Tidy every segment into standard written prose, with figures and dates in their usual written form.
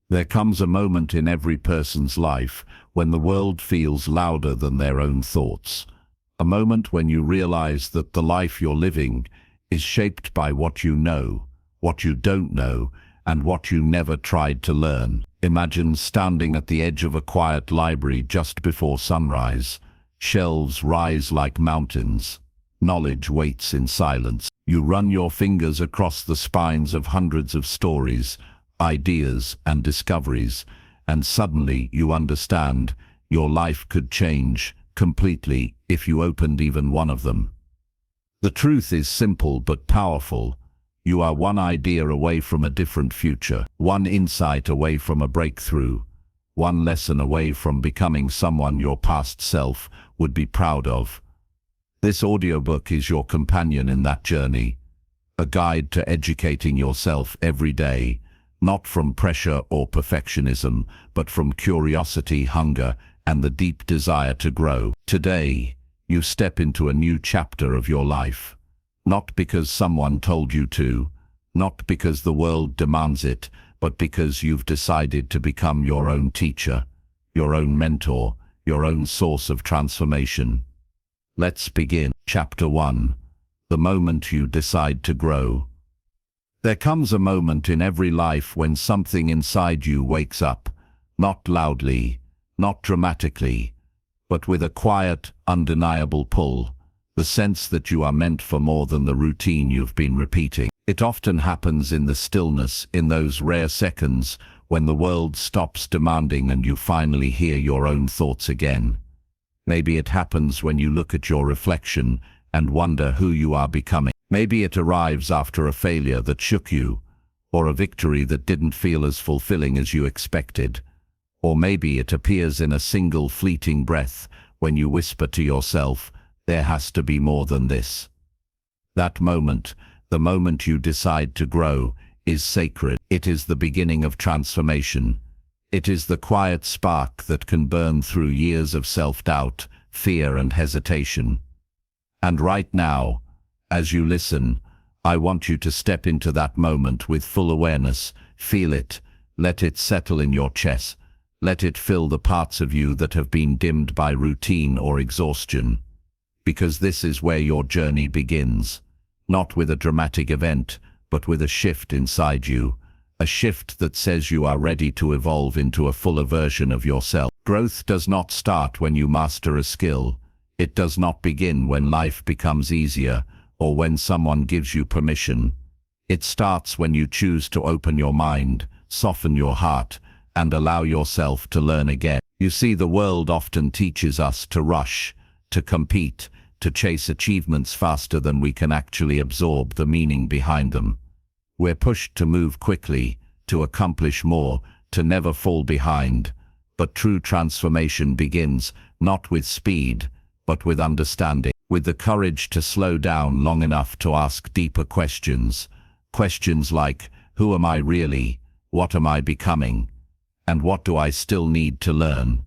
There comes a moment in every person's life when the world feels louder than their own thoughts. A moment when you realize that the life you're living is shaped by what you know, what you don't know, and what you never tried to learn. Imagine standing at the edge of a quiet library just before sunrise. Shelves rise like mountains. Knowledge waits in silence. You run your fingers across the spines of hundreds of stories, ideas, and discoveries, and suddenly you understand your life could change completely if you opened even one of them. The truth is simple but powerful. You are one idea away from a different future, one insight away from a breakthrough, one lesson away from becoming someone your past self would be proud of. This audiobook is your companion in that journey, a guide to educating yourself every day, not from pressure or perfectionism, but from curiosity, hunger, and the deep desire to grow. Today, you step into a new chapter of your life, not because someone told you to, not because the world demands it, but because you've decided to become your own teacher, your own mentor, your own source of transformation. Let's begin. Chapter 1. The moment you decide to grow. There comes a moment in every life when something inside you wakes up, not loudly, not dramatically, but with a quiet, undeniable pull, the sense that you are meant for more than the routine you've been repeating. It often happens in the stillness, in those rare seconds when the world stops demanding and you finally hear your own thoughts again. Maybe it happens when you look at your reflection and wonder who you are becoming. Maybe it arrives after a failure that shook you, or a victory that didn't feel as fulfilling as you expected. Or maybe it appears in a single fleeting breath when you whisper to yourself, "There has to be more than this." That moment, the moment you decide to grow, is sacred. It is the beginning of transformation. It is the quiet spark that can burn through years of self-doubt, fear, and hesitation. And right now, as you listen, I want you to step into that moment with full awareness. Feel it. Let it settle in your chest. Let it fill the parts of you that have been dimmed by routine or exhaustion. Because this is where your journey begins. Not with a dramatic event, but with a shift inside you. A shift that says you are ready to evolve into a fuller version of yourself. Growth does not start when you master a skill. It does not begin when life becomes easier or when someone gives you permission. It starts when you choose to open your mind, soften your heart, and allow yourself to learn again. You see, the world often teaches us to rush, to compete, to chase achievements faster than we can actually absorb the meaning behind them. We're pushed to move quickly, to accomplish more, to never fall behind. But true transformation begins not with speed, but with understanding, with the courage to slow down long enough to ask deeper questions. Questions like, who am I really? What am I becoming? And what do I still need to learn?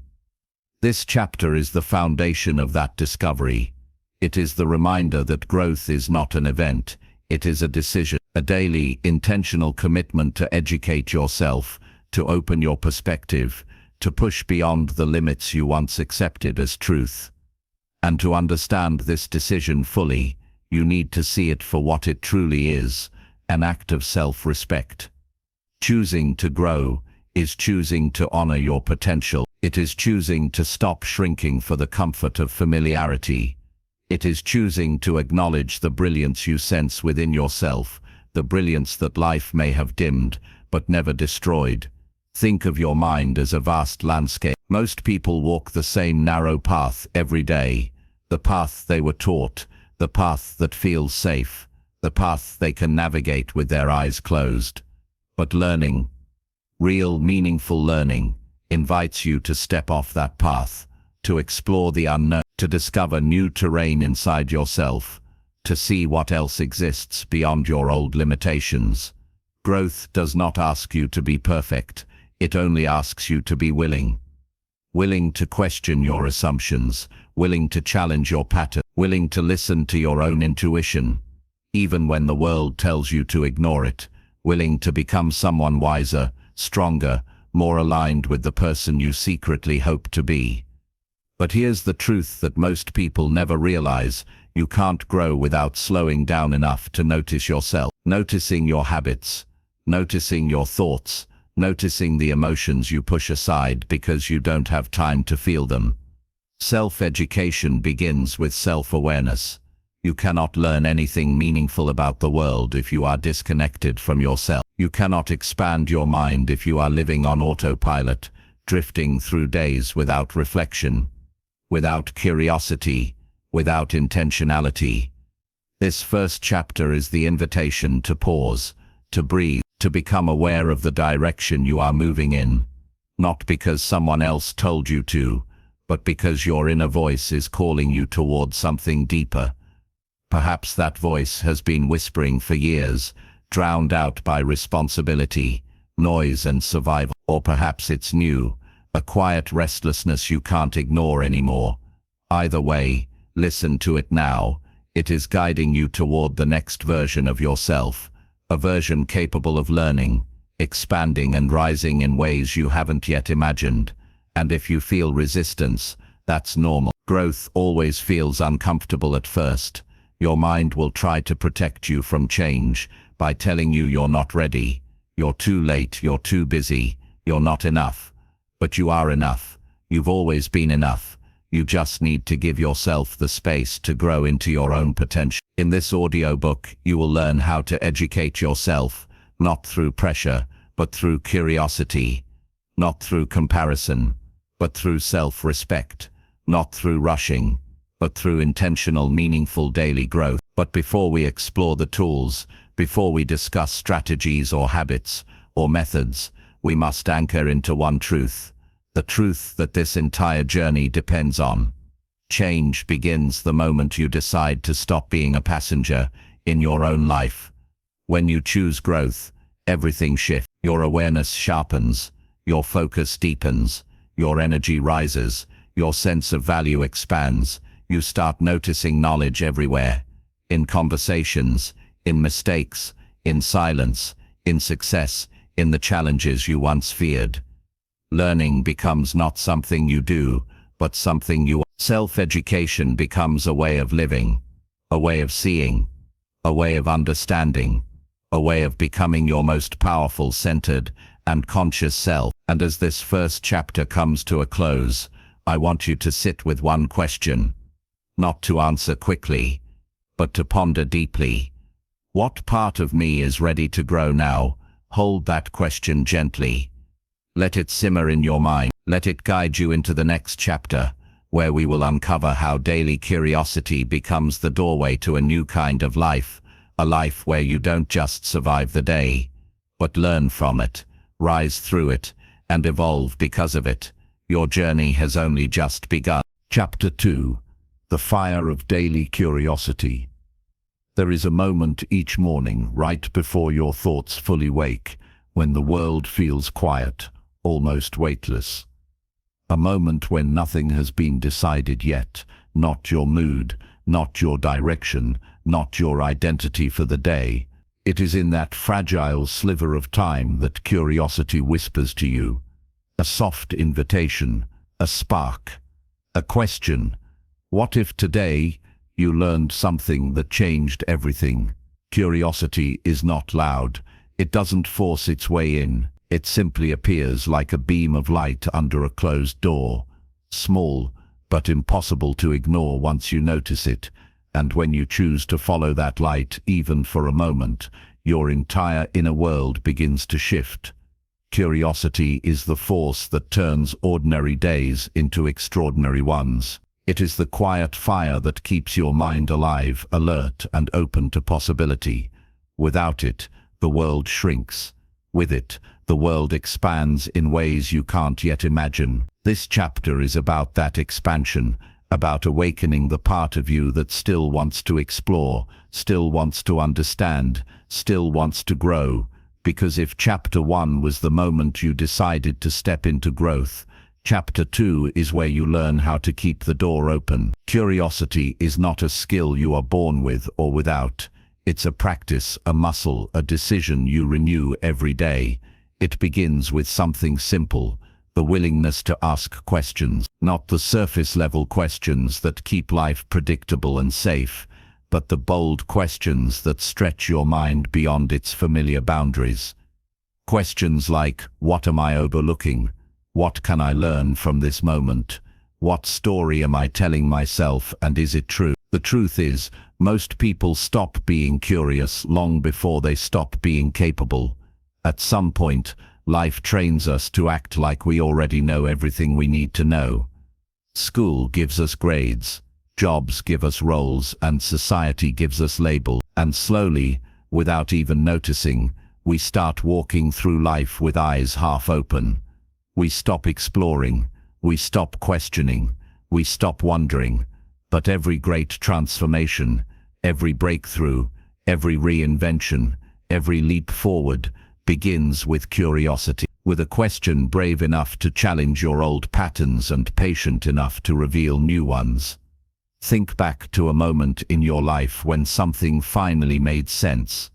This chapter is the foundation of that discovery. It is the reminder that growth is not an event, it is a decision. A daily, intentional commitment to educate yourself, to open your perspective, to push beyond the limits you once accepted as truth. And to understand this decision fully, you need to see it for what it truly is, an act of self-respect. Choosing to grow is choosing to honor your potential. It is choosing to stop shrinking for the comfort of familiarity. It is choosing to acknowledge the brilliance you sense within yourself, the brilliance that life may have dimmed, but never destroyed. Think of your mind as a vast landscape. Most people walk the same narrow path every day, the path they were taught, the path that feels safe, the path they can navigate with their eyes closed. But learning, real meaningful learning, invites you to step off that path, to explore the unknown, to discover new terrain inside yourself, to see what else exists beyond your old limitations. Growth does not ask you to be perfect, it only asks you to be willing. Willing to question your assumptions, willing to challenge your pattern, willing to listen to your own intuition, even when the world tells you to ignore it, willing to become someone wiser, stronger, more aligned with the person you secretly hope to be. But here's the truth that most people never realize: you can't grow without slowing down enough to notice yourself, noticing your habits, noticing your thoughts, noticing the emotions you push aside because you don't have time to feel them. Self-education begins with self-awareness. You cannot learn anything meaningful about the world if you are disconnected from yourself. You cannot expand your mind if you are living on autopilot, drifting through days without reflection, without curiosity, without intentionality. This first chapter is the invitation to pause, to breathe, to become aware of the direction you are moving in, not because someone else told you to, but because your inner voice is calling you toward something deeper. Perhaps that voice has been whispering for years, drowned out by responsibility, noise and survival. Or perhaps it's new, a quiet restlessness you can't ignore anymore. Either way, listen to it now. It is guiding you toward the next version of yourself, a version capable of learning, expanding and rising in ways you haven't yet imagined. And if you feel resistance, that's normal. Growth always feels uncomfortable at first. Your mind will try to protect you from change by telling you you're not ready, you're too late, you're too busy, you're not enough. But you are enough. You've always been enough. You just need to give yourself the space to grow into your own potential. In this audiobook, you will learn how to educate yourself, not through pressure, but through curiosity, not through comparison, but through self-respect, not through rushing, but through intentional, meaningful daily growth. But before we explore the tools, before we discuss strategies or habits or methods, we must anchor into one truth, the truth that this entire journey depends on. Change begins the moment you decide to stop being a passenger in your own life. When you choose growth, everything shifts. Your awareness sharpens, your focus deepens, your energy rises, your sense of value expands. You start noticing knowledge everywhere, in conversations, in mistakes, in silence, in success, in the challenges you once feared. Learning becomes not something you do, but something you are. Self-education becomes a way of living, a way of seeing, a way of understanding, a way of becoming your most powerful, centered, and conscious self. And as this first chapter comes to a close, I want you to sit with one question, not to answer quickly, but to ponder deeply. What part of me is ready to grow now? Hold that question gently. Let it simmer in your mind. Let it guide you into the next chapter, where we will uncover how daily curiosity becomes the doorway to a new kind of life, a life where you don't just survive the day, but learn from it, rise through it, and evolve because of it. Your journey has only just begun. Chapter 2. The Fire of Daily Curiosity. There is a moment each morning, right before your thoughts fully wake, when the world feels quiet, almost weightless. A moment when nothing has been decided yet, not your mood, not your direction, not your identity for the day. It is in that fragile sliver of time that curiosity whispers to you. A soft invitation, a spark, a question. What if today you learned something that changed everything? Curiosity is not loud. It doesn't force its way in. It simply appears like a beam of light under a closed door. Small, but impossible to ignore once you notice it. And when you choose to follow that light, even for a moment, your entire inner world begins to shift. Curiosity is the force that turns ordinary days into extraordinary ones. It is the quiet fire that keeps your mind alive, alert, and open to possibility. Without it, the world shrinks. With it, the world expands in ways you can't yet imagine. This chapter is about that expansion, about awakening the part of you that still wants to explore, still wants to understand, still wants to grow. Because if Chapter 1 was the moment you decided to step into growth, Chapter 2 is where you learn how to keep the door open. Curiosity is not a skill you are born with or without. It's a practice, a muscle, a decision you renew every day. It begins with something simple, the willingness to ask questions, not the surface-level questions that keep life predictable and safe, but the bold questions that stretch your mind beyond its familiar boundaries. Questions like, what am I overlooking? What can I learn from this moment? What story am I telling myself, and is it true? The truth is, most people stop being curious long before they stop being capable. At some point, life trains us to act like we already know everything we need to know. School gives us grades, jobs give us roles, and society gives us labels. And slowly, without even noticing, we start walking through life with eyes half open. We stop exploring, we stop questioning, we stop wondering. But every great transformation, every breakthrough, every reinvention, every leap forward begins with curiosity, with a question brave enough to challenge your old patterns and patient enough to reveal new ones. Think back to a moment in your life when something finally made sense.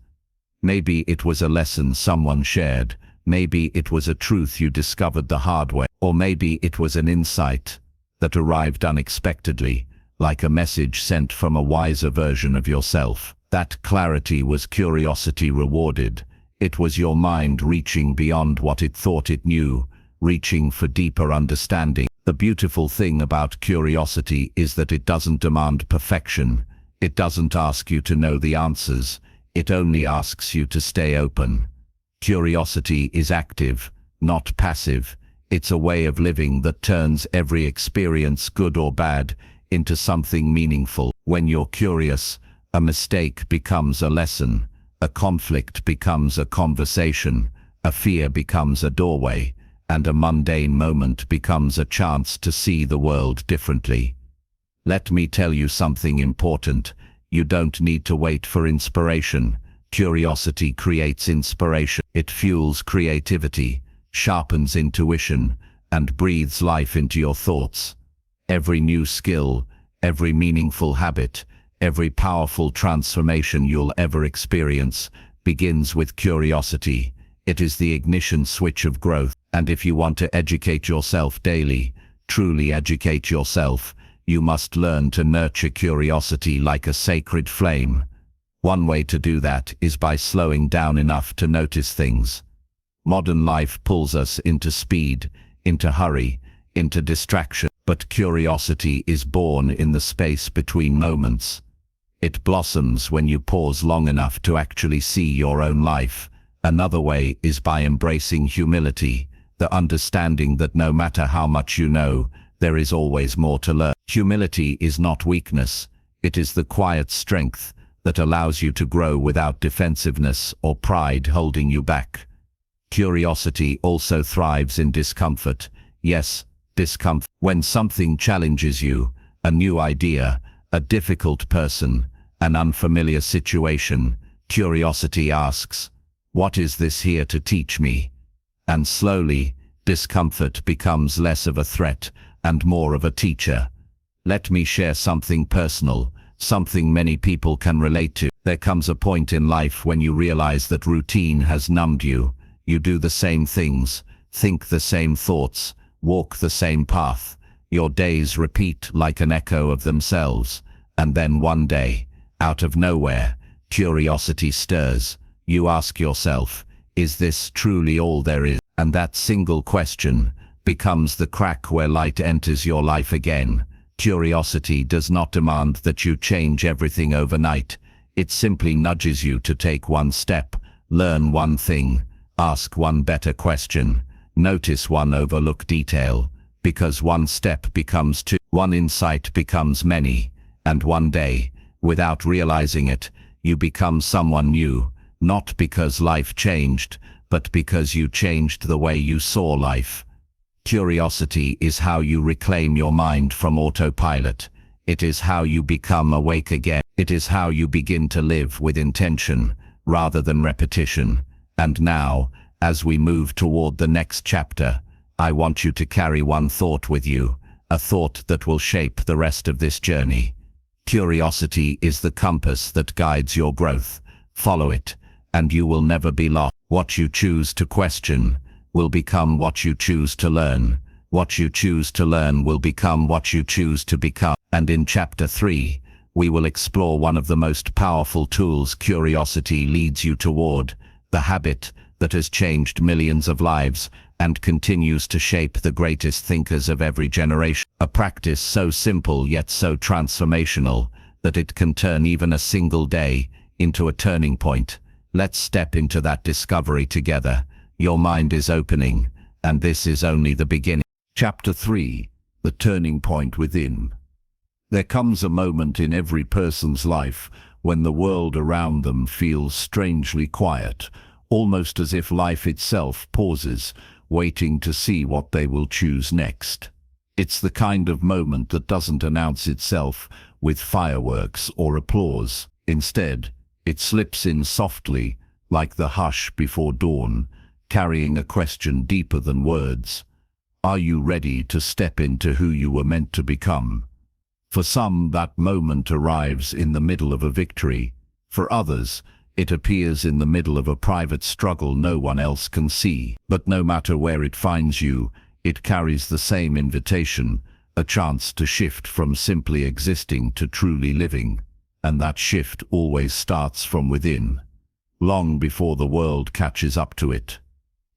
Maybe it was a lesson someone shared, maybe it was a truth you discovered the hard way, or maybe it was an insight that arrived unexpectedly, like a message sent from a wiser version of yourself. That clarity was curiosity rewarded. It was your mind reaching beyond what it thought it knew, reaching for deeper understanding. The beautiful thing about curiosity is that it doesn't demand perfection. It doesn't ask you to know the answers. It only asks you to stay open. Curiosity is active, not passive. It's a way of living that turns every experience, good or bad, into something meaningful. When you're curious, a mistake becomes a lesson, a conflict becomes a conversation, a fear becomes a doorway, and a mundane moment becomes a chance to see the world differently. Let me tell you something important. You don't need to wait for inspiration. Curiosity creates inspiration. It fuels creativity, sharpens intuition, and breathes life into your thoughts. Every new skill, every meaningful habit, every powerful transformation you'll ever experience begins with curiosity. It is the ignition switch of growth. And if you want to educate yourself daily, truly educate yourself, you must learn to nurture curiosity like a sacred flame. One way to do that is by slowing down enough to notice things. Modern life pulls us into speed, into hurry, into distraction, but curiosity is born in the space between moments. It blossoms when you pause long enough to actually see your own life. Another way is by embracing humility, the understanding that no matter how much you know, there is always more to learn. Humility is not weakness, it is the quiet strength that allows you to grow without defensiveness or pride holding you back. Curiosity also thrives in discomfort. Yes, discomfort. When something challenges you, a new idea, a difficult person, an unfamiliar situation, curiosity asks, what is this here to teach me? And slowly, discomfort becomes less of a threat and more of a teacher. Let me share something personal, something many people can relate to. There comes a point in life when you realize that routine has numbed you. You do the same things, think the same thoughts, walk the same path. Your days repeat like an echo of themselves. And then one day, out of nowhere, curiosity stirs. You ask yourself, is this truly all there is? And that single question becomes the crack where light enters your life again. Curiosity does not demand that you change everything overnight. It simply nudges you to take one step, learn one thing, ask one better question, notice one overlooked detail, because one step becomes two, one insight becomes many, and one day, without realizing it, you become someone new, not because life changed, but because you changed the way you saw life. Curiosity is how you reclaim your mind from autopilot. It is how you become awake again. It is how you begin to live with intention, rather than repetition. And now, as we move toward the next chapter, I want you to carry one thought with you, a thought that will shape the rest of this journey. Curiosity is the compass that guides your growth. Follow it, and you will never be lost. What you choose to question will become what you choose to learn. What you choose to learn will become what you choose to become. And in Chapter 3, we will explore one of the most powerful tools curiosity leads you toward, the habit that has changed millions of lives and continues to shape the greatest thinkers of every generation. A practice so simple yet so transformational that it can turn even a single day into a turning point. Let's step into that discovery together. Your mind is opening, and this is only the beginning. Chapter 3: The Turning Point Within. There comes a moment in every person's life when the world around them feels strangely quiet, almost as if life itself pauses, waiting to see what they will choose next. It's the kind of moment that doesn't announce itself with fireworks or applause. Instead, it slips in softly, like the hush before dawn, carrying a question deeper than words. Are you ready to step into who you were meant to become? For some, that moment arrives in the middle of a victory. For others, it appears in the middle of a private struggle no one else can see. But no matter where it finds you, it carries the same invitation, a chance to shift from simply existing to truly living. And that shift always starts from within, long before the world catches up to it.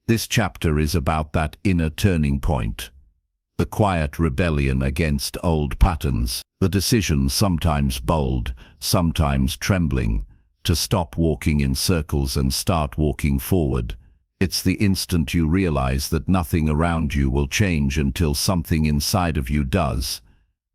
This chapter is about that inner turning point, the quiet rebellion against old patterns, the decision, sometimes bold, sometimes trembling, to stop walking in circles and start walking forward. It's the instant you realize that nothing around you will change until something inside of you does.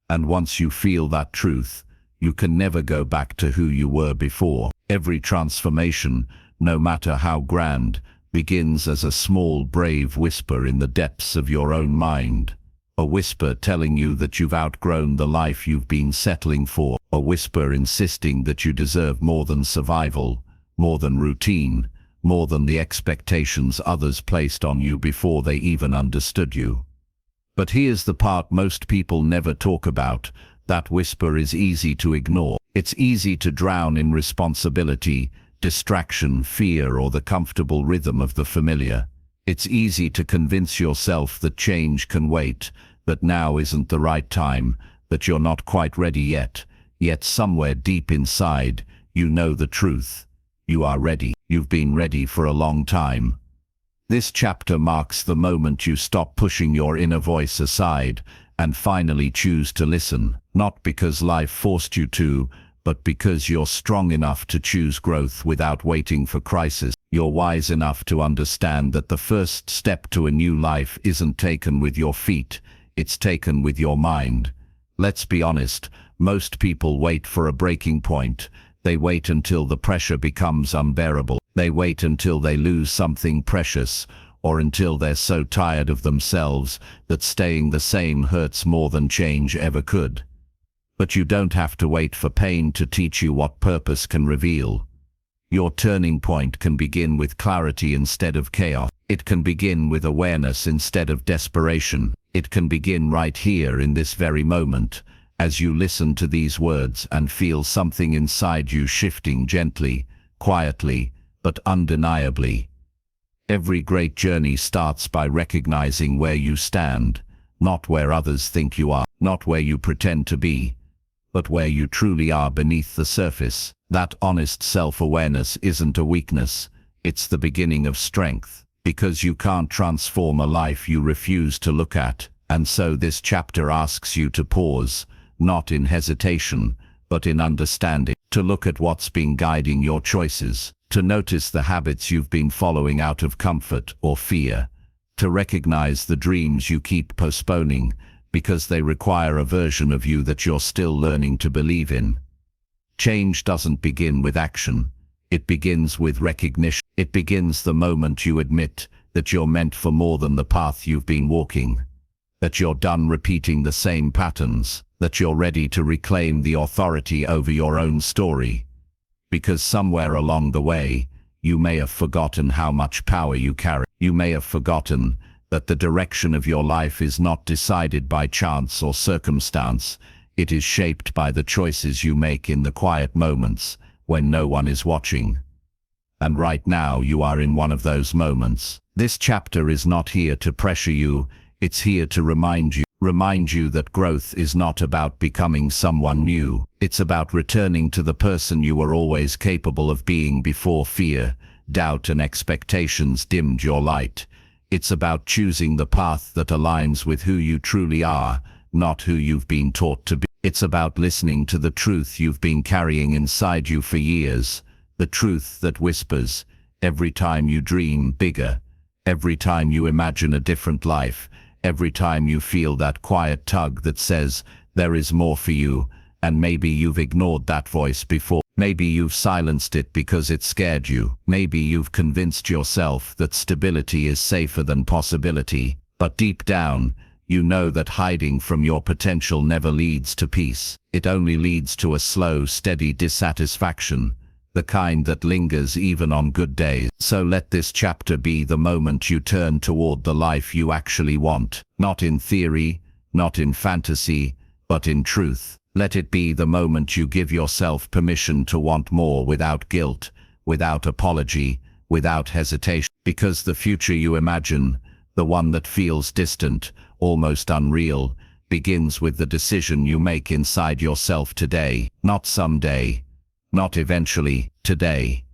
And once you feel that truth, you can never go back to who you were before. Every transformation, no matter how grand, begins as a small, brave whisper in the depths of your own mind. A whisper telling you that you've outgrown the life you've been settling for. A whisper insisting that you deserve more than survival, more than routine, more than the expectations others placed on you before they even understood you. But here's the part most people never talk about. That whisper is easy to ignore. It's easy to drown in responsibility, distraction, fear, or the comfortable rhythm of the familiar. It's easy to convince yourself that change can wait, that now isn't the right time, that you're not quite ready yet. Yet somewhere deep inside, you know the truth. You are ready. You've been ready for a long time. This chapter marks the moment you stop pushing your inner voice aside and finally choose to listen, not because life forced you to, but because you're strong enough to choose growth without waiting for crisis. You're wise enough to understand that the first step to a new life isn't taken with your feet, it's taken with your mind. Let's be honest, most people wait for a breaking point. They wait until the pressure becomes unbearable. They wait until they lose something precious, or until they're so tired of themselves that staying the same hurts more than change ever could. But you don't have to wait for pain to teach you what purpose can reveal. Your turning point can begin with clarity instead of chaos. It can begin with awareness instead of desperation. It can begin right here in this very moment, as you listen to these words and feel something inside you shifting gently, quietly, but undeniably. Every great journey starts by recognizing where you stand, not where others think you are, not where you pretend to be, but where you truly are beneath the surface. That honest self-awareness isn't a weakness, it's the beginning of strength, because you can't transform a life you refuse to look at. And so this chapter asks you to pause, not in hesitation, but in understanding, to look at what's been guiding your choices, to notice the habits you've been following out of comfort or fear, to recognize the dreams you keep postponing because they require a version of you that you're still learning to believe in. Change doesn't begin with action. It begins with recognition. It begins the moment you admit that you're meant for more than the path you've been walking, that you're done repeating the same patterns, that you're ready to reclaim the authority over your own story. Because somewhere along the way, you may have forgotten how much power you carry. You may have forgotten that the direction of your life is not decided by chance or circumstance. It is shaped by the choices you make in the quiet moments when no one is watching. And right now you are in one of those moments. This chapter is not here to pressure you, it's here to remind you that growth is not about becoming someone new. It's about returning to the person you were always capable of being before fear, doubt and expectations dimmed your light. It's about choosing the path that aligns with who you truly are, not who you've been taught to be. It's about listening to the truth you've been carrying inside you for years, the truth that whispers every time you dream bigger, every time you imagine a different life, every time you feel that quiet tug that says there is more for you. And maybe you've ignored that voice before. Maybe you've silenced it because it scared you. Maybe you've convinced yourself that stability is safer than possibility. But deep down, you know that hiding from your potential never leads to peace. It only leads to a slow, steady dissatisfaction, the kind that lingers even on good days. So let this chapter be the moment you turn toward the life you actually want. Not in theory, not in fantasy, but in truth. Let it be the moment you give yourself permission to want more without guilt, without apology, without hesitation. Because the future you imagine, the one that feels distant, almost unreal, begins with the decision you make inside yourself today, not someday, not eventually, today.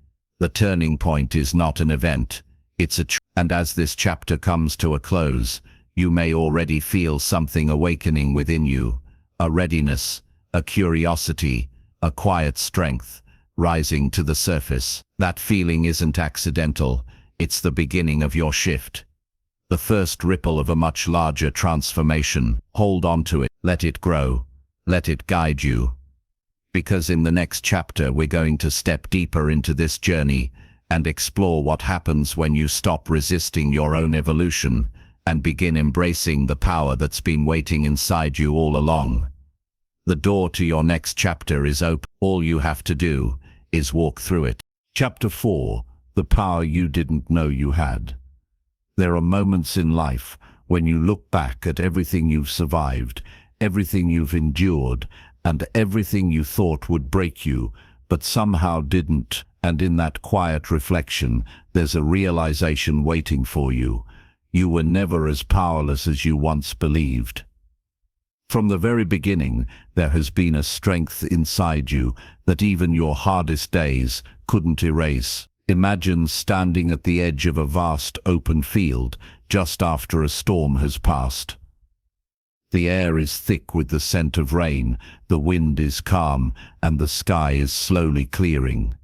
The turning point is not an event, it's a and as this chapter comes to a close, you may already feel something awakening within you, a readiness, a curiosity, a quiet strength, rising to the surface. That feeling isn't accidental, it's the beginning of your shift. The first ripple of a much larger transformation. Hold on to it, let it grow, let it guide you. Because in the next chapter we're going to step deeper into this journey and explore what happens when you stop resisting your own evolution and begin embracing the power that's been waiting inside you all along. The door to your next chapter is open. All you have to do is walk through it. Chapter 4: The Power You Didn't Know You Had. There are moments in life when you look back at everything you've survived, everything you've endured, and everything you thought would break you, but somehow didn't. And in that quiet reflection, there's a realization waiting for you. You were never as powerless as you once believed. From the very beginning, there has been a strength inside you that even your hardest days couldn't erase. Imagine standing at the edge of a vast open field just after a storm has passed. The air is thick with the scent of rain, the wind is calm, and the sky is slowly clearing.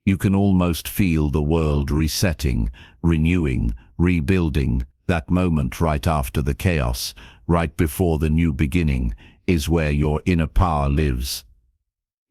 You can almost feel the world resetting, renewing, rebuilding. That moment right after the chaos, right before the new beginning, is where your inner power lives.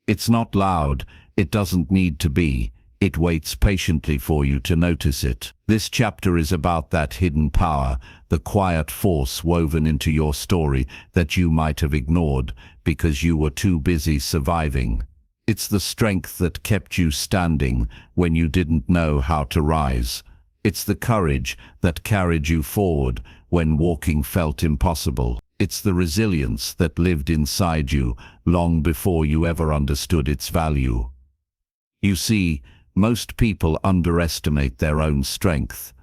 It's not loud, it doesn't need to be. It waits patiently for you to notice it. This chapter is about that hidden power, the quiet force woven into your story that you might have ignored because you were too busy surviving. It's the strength that kept you standing when you didn't know how to rise. It's the courage that carried you forward when walking felt impossible. It's the resilience that lived inside you long before you ever understood its value. You see, most people underestimate their own strength.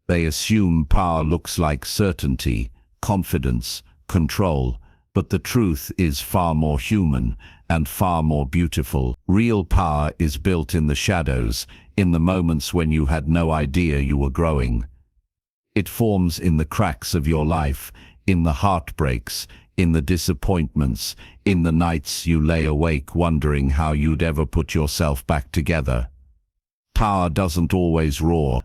They assume power looks like certainty, confidence, control, but the truth is far more human and far more beautiful. Real power is built in the shadows, in the moments when you had no idea you were growing. It forms in the cracks of your life, in the heartbreaks, in the disappointments, in the nights you lay awake wondering how you'd ever put yourself back together. Power doesn't always roar.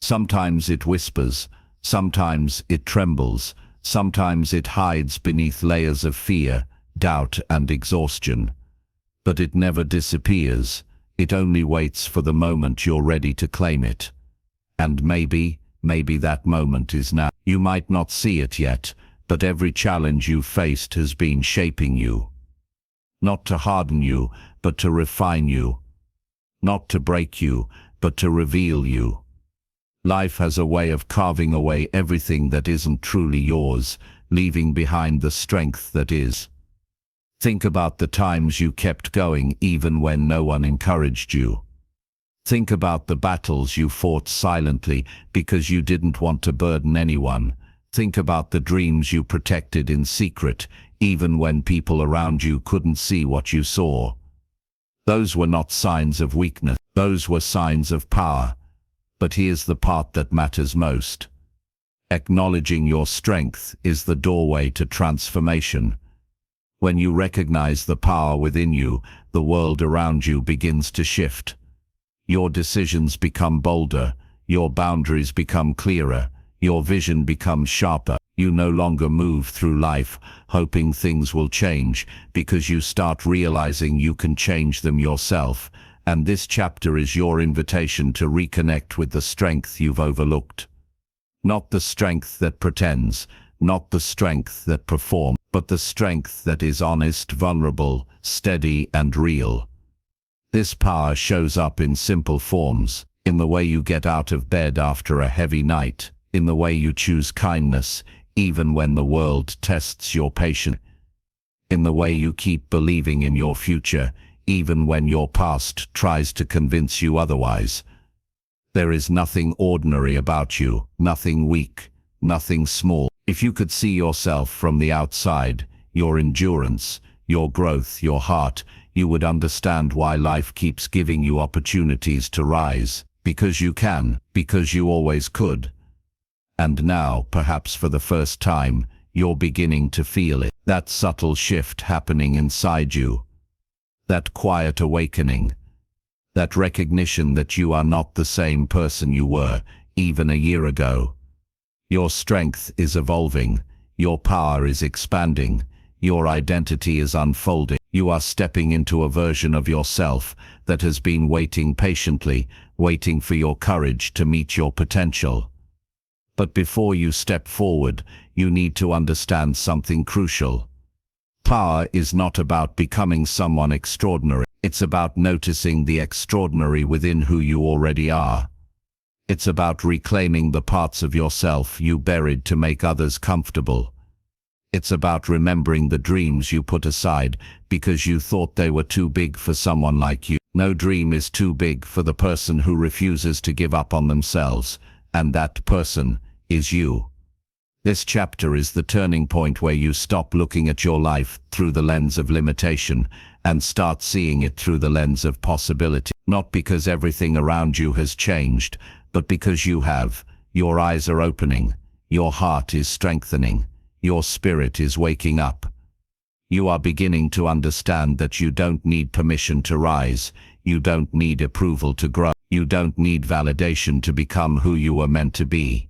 Sometimes it whispers, sometimes it trembles, sometimes it hides beneath layers of fear, doubt and exhaustion. But it never disappears, it only waits for the moment you're ready to claim it. And maybe that moment is now. You might not see it yet, but every challenge you've faced has been shaping you. Not to harden you, but to refine you. Not to break you, but to reveal you. Life has a way of carving away everything that isn't truly yours, leaving behind the strength that is. Think about the times you kept going even when no one encouraged you. Think about the battles you fought silently because you didn't want to burden anyone. Think about the dreams you protected in secret, even when people around you couldn't see what you saw. Those were not signs of weakness, those were signs of power. But here's the part that matters most. Acknowledging your strength is the doorway to transformation. When you recognize the power within you, the world around you begins to shift. Your decisions become bolder, your boundaries become clearer, your vision becomes sharper. You no longer move through life hoping things will change, because you start realizing you can change them yourself. And this chapter is your invitation to reconnect with the strength you've overlooked. Not the strength that pretends, not the strength that performs, but the strength that is honest, vulnerable, steady, and real. This power shows up in simple forms, in the way you get out of bed after a heavy night, in the way you choose kindness, even when the world tests your patience, in the way you keep believing in your future, even when your past tries to convince you otherwise. There is nothing ordinary about you, nothing weak, nothing small. If you could see yourself from the outside, your endurance, your growth, your heart, you would understand why life keeps giving you opportunities to rise. Because you can, because you always could. And now, perhaps for the first time, you're beginning to feel it. That subtle shift happening inside you. That quiet awakening. That recognition that you are not the same person you were, even a year ago. Your strength is evolving. Your power is expanding. Your identity is unfolding. You are stepping into a version of yourself that has been waiting patiently, waiting for your courage to meet your potential. But before you step forward, you need to understand something crucial. Power is not about becoming someone extraordinary. It's about noticing the extraordinary within who you already are. It's about reclaiming the parts of yourself you buried to make others comfortable. It's about remembering the dreams you put aside because you thought they were too big for someone like you. No dream is too big for the person who refuses to give up on themselves, and that person is you. This chapter is the turning point where you stop looking at your life through the lens of limitation and start seeing it through the lens of possibility. Not because everything around you has changed, but because you have. Your eyes are opening, your heart is strengthening, your spirit is waking up. You are beginning to understand that you don't need permission to rise, you don't need approval to grow, you don't need validation to become who you were meant to be.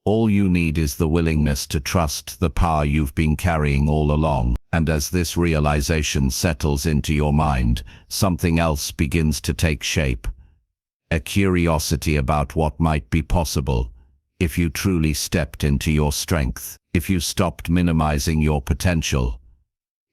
All you need is the willingness to trust the power you've been carrying all along. And as this realization settles into your mind, something else begins to take shape. A curiosity about what might be possible if you truly stepped into your strength, if you stopped minimizing your potential,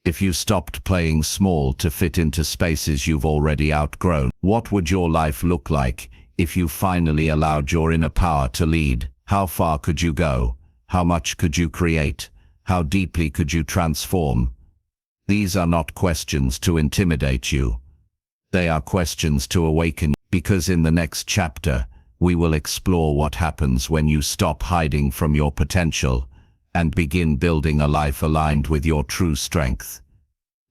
if you stopped playing small to fit into spaces you've already outgrown. What would your life look like if you finally allowed your inner power to lead? How far could you go? How much could you create? How deeply could you transform? These are not questions to intimidate you. They are questions to awaken, because in the next chapter, we will explore what happens when you stop hiding from your potential and begin building a life aligned with your true strength.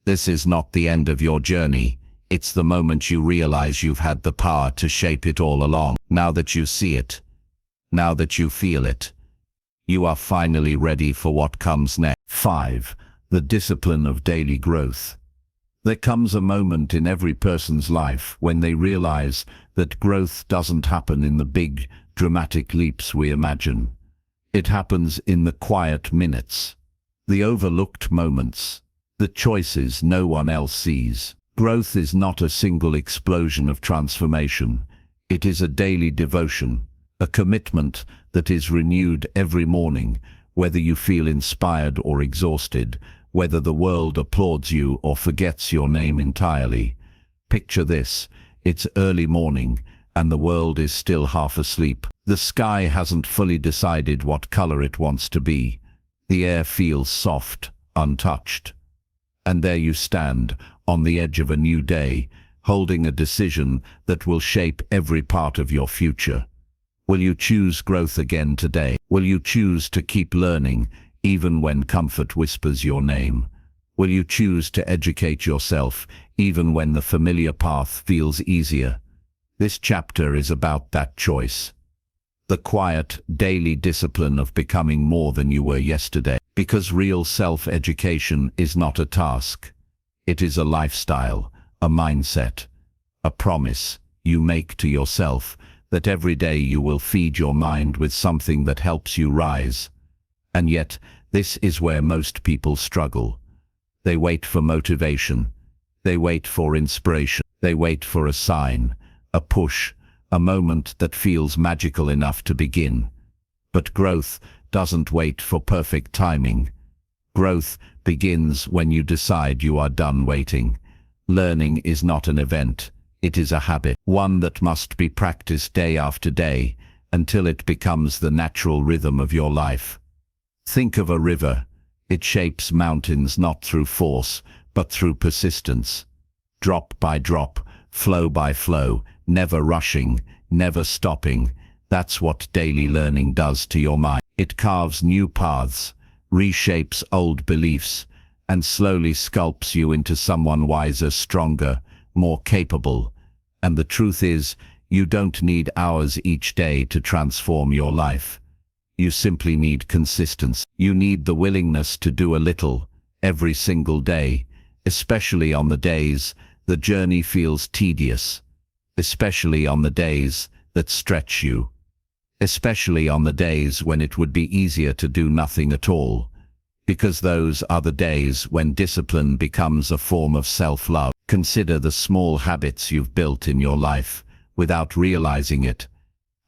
This is not the end of your journey. It's the moment you realize you've had the power to shape it all along. Now that you see it, now that you feel it, you are finally ready for what comes next. 5. The discipline of daily growth. There comes a moment in every person's life when they realize that growth doesn't happen in the big, dramatic leaps we imagine. It happens in the quiet minutes, the overlooked moments, the choices no one else sees. Growth is not a single explosion of transformation. It is a daily devotion. A commitment that is renewed every morning, whether you feel inspired or exhausted, whether the world applauds you or forgets your name entirely. Picture this: it's early morning, and the world is still half asleep. The sky hasn't fully decided what color it wants to be. The air feels soft, untouched. And there you stand, on the edge of a new day, holding a decision that will shape every part of your future. Will you choose growth again today? Will you choose to keep learning even when comfort whispers your name? Will you choose to educate yourself even when the familiar path feels easier? This chapter is about that choice. The quiet, daily discipline of becoming more than you were yesterday. Because real self-education is not a task. It is a lifestyle, a mindset, a promise you make to yourself that every day you will feed your mind with something that helps you rise. And yet, this is where most people struggle. They wait for motivation. They wait for inspiration. They wait for a sign, a push, a moment that feels magical enough to begin. But growth doesn't wait for perfect timing. Growth begins when you decide you are done waiting. Learning is not an event. It is a habit, one that must be practiced day after day until it becomes the natural rhythm of your life. Think of a river. It shapes mountains not through force, but through persistence. Drop by drop, flow by flow, never rushing, never stopping. That's what daily learning does to your mind. It carves new paths, reshapes old beliefs, and slowly sculpts you into someone wiser, stronger, more capable. And the truth is, you don't need hours each day to transform your life. You simply need consistency. You need the willingness to do a little, every single day, especially on the days the journey feels tedious, especially on the days that stretch you, especially on the days when it would be easier to do nothing at all, because those are the days when discipline becomes a form of self-love. Consider the small habits you've built in your life without realizing it.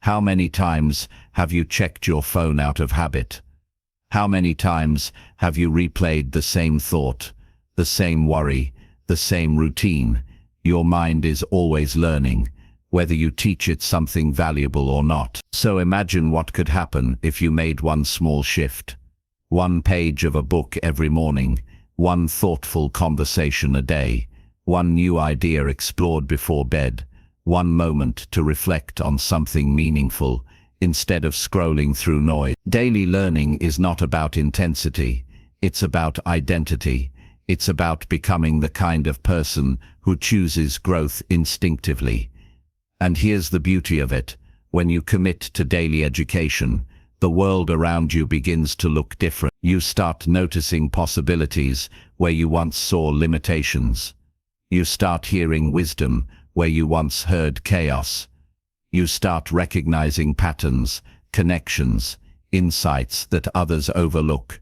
How many times have you checked your phone out of habit? How many times have you replayed the same thought, the same worry, the same routine? Your mind is always learning, whether you teach it something valuable or not. So imagine what could happen if you made one small shift. One page of a book every morning, one thoughtful conversation a day, one new idea explored before bed, one moment to reflect on something meaningful, instead of scrolling through noise. Daily learning is not about intensity, it's about identity. It's about becoming the kind of person who chooses growth instinctively. And here's the beauty of it. When you commit to daily education, the world around you begins to look different. You start noticing possibilities where you once saw limitations. You start hearing wisdom where you once heard chaos. You start recognizing patterns, connections, insights that others overlook.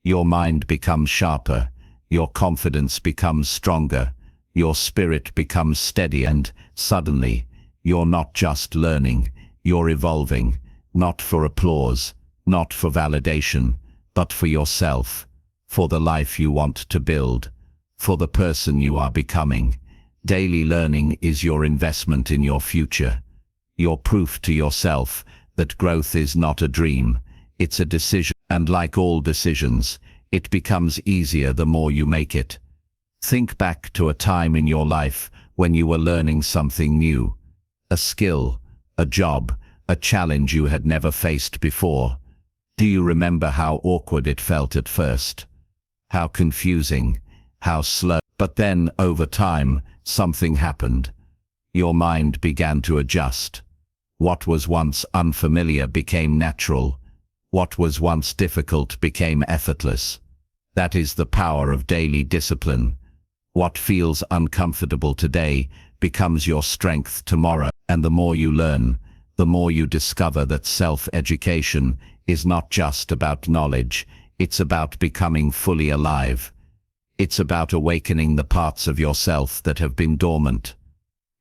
Your mind becomes sharper, your confidence becomes stronger, your spirit becomes steady, and suddenly, you're not just learning, you're evolving, not for applause, not for validation, but for yourself, for the life you want to build, for the person you are becoming. Daily learning is your investment in your future, your proof to yourself that growth is not a dream, it's a decision. And like all decisions, it becomes easier the more you make it. Think back to a time in your life when you were learning something new, a skill, a job, a challenge you had never faced before. Do you remember how awkward it felt at first? How confusing, how slow? But then, over time, something happened. Your mind began to adjust. What was once unfamiliar became natural. What was once difficult became effortless. That is the power of daily discipline. What feels uncomfortable today becomes your strength tomorrow. And the more you learn, the more you discover that self-education is not just about knowledge, it's about becoming fully alive. It's about awakening the parts of yourself that have been dormant.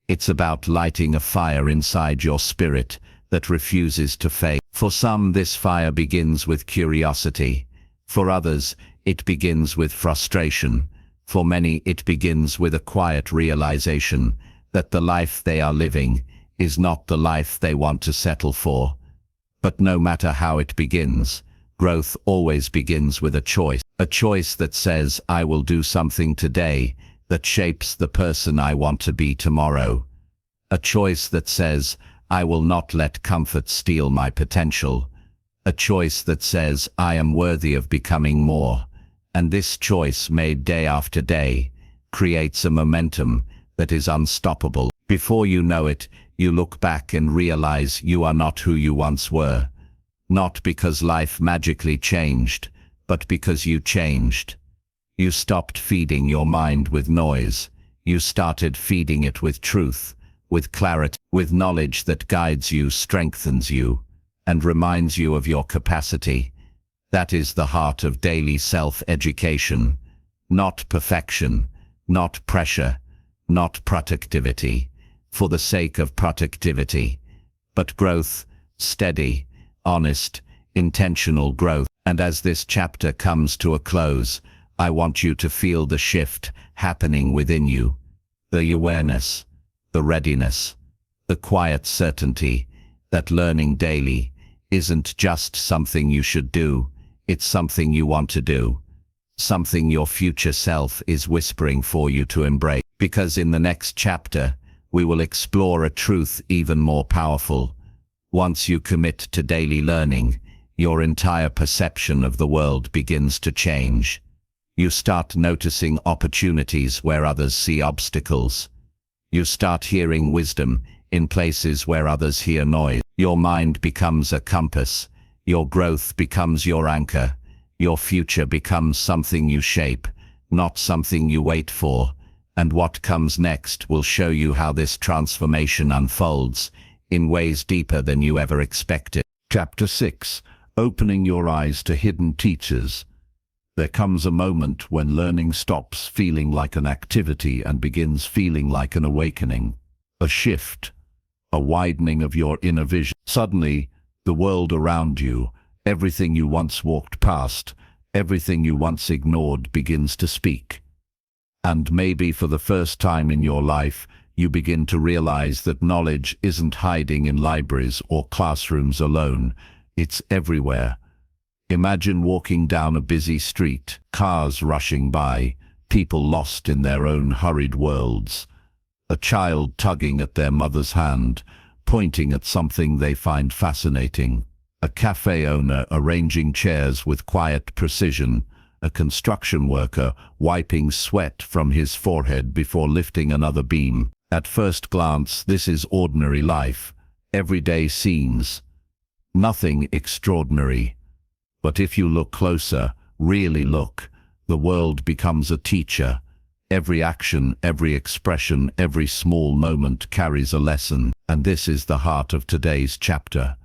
It's about lighting a fire inside your spirit that refuses to fade. For some, this fire begins with curiosity. For others, it begins with frustration. For many, it begins with a quiet realization that the life they are living is not the life they want to settle for. But no matter how it begins, growth always begins with a choice that says, I will do something today that shapes the person I want to be tomorrow. A choice that says, I will not let comfort steal my potential. A choice that says, I am worthy of becoming more. And this choice, made day after day, creates a momentum that is unstoppable. Before you know it, you look back and realize you are not who you once were. Not because life magically changed, but because you changed. You stopped feeding your mind with noise. You started feeding it with truth, with clarity, with knowledge that guides you, strengthens you, and reminds you of your capacity. That is the heart of daily self-education. Not perfection, not pressure, not productivity, for the sake of productivity, but growth, steady, honest, intentional growth. And as this chapter comes to a close, I want you to feel the shift happening within you. The awareness, the readiness, the quiet certainty that learning daily isn't just something you should do, it's something you want to do. Something your future self is whispering for you to embrace. Because in the next chapter, we will explore a truth even more powerful. Once you commit to daily learning, your entire perception of the world begins to change. You start noticing opportunities where others see obstacles. You start hearing wisdom in places where others hear noise. Your mind becomes a compass. Your growth becomes your anchor. Your future becomes something you shape, not something you wait for. And what comes next will show you how this transformation unfolds in ways deeper than you ever expected. Chapter 6. Opening your eyes to hidden teachers. There comes a moment when learning stops feeling like an activity and begins feeling like an awakening. A shift, a widening of your inner vision. Suddenly, the world around you, everything you once walked past, everything you once ignored begins to speak. And maybe for the first time in your life, you begin to realize that knowledge isn't hiding in libraries or classrooms alone. It's everywhere. Imagine walking down a busy street, cars rushing by, people lost in their own hurried worlds. A child tugging at their mother's hand, pointing at something they find fascinating. A cafe owner arranging chairs with quiet precision. A construction worker wiping sweat from his forehead before lifting another beam. At first glance, this is ordinary life, everyday scenes. Nothing extraordinary. But if you look closer, really look, the world becomes a teacher. Every action, every expression, every small moment carries a lesson. And this is the heart of today's chapter.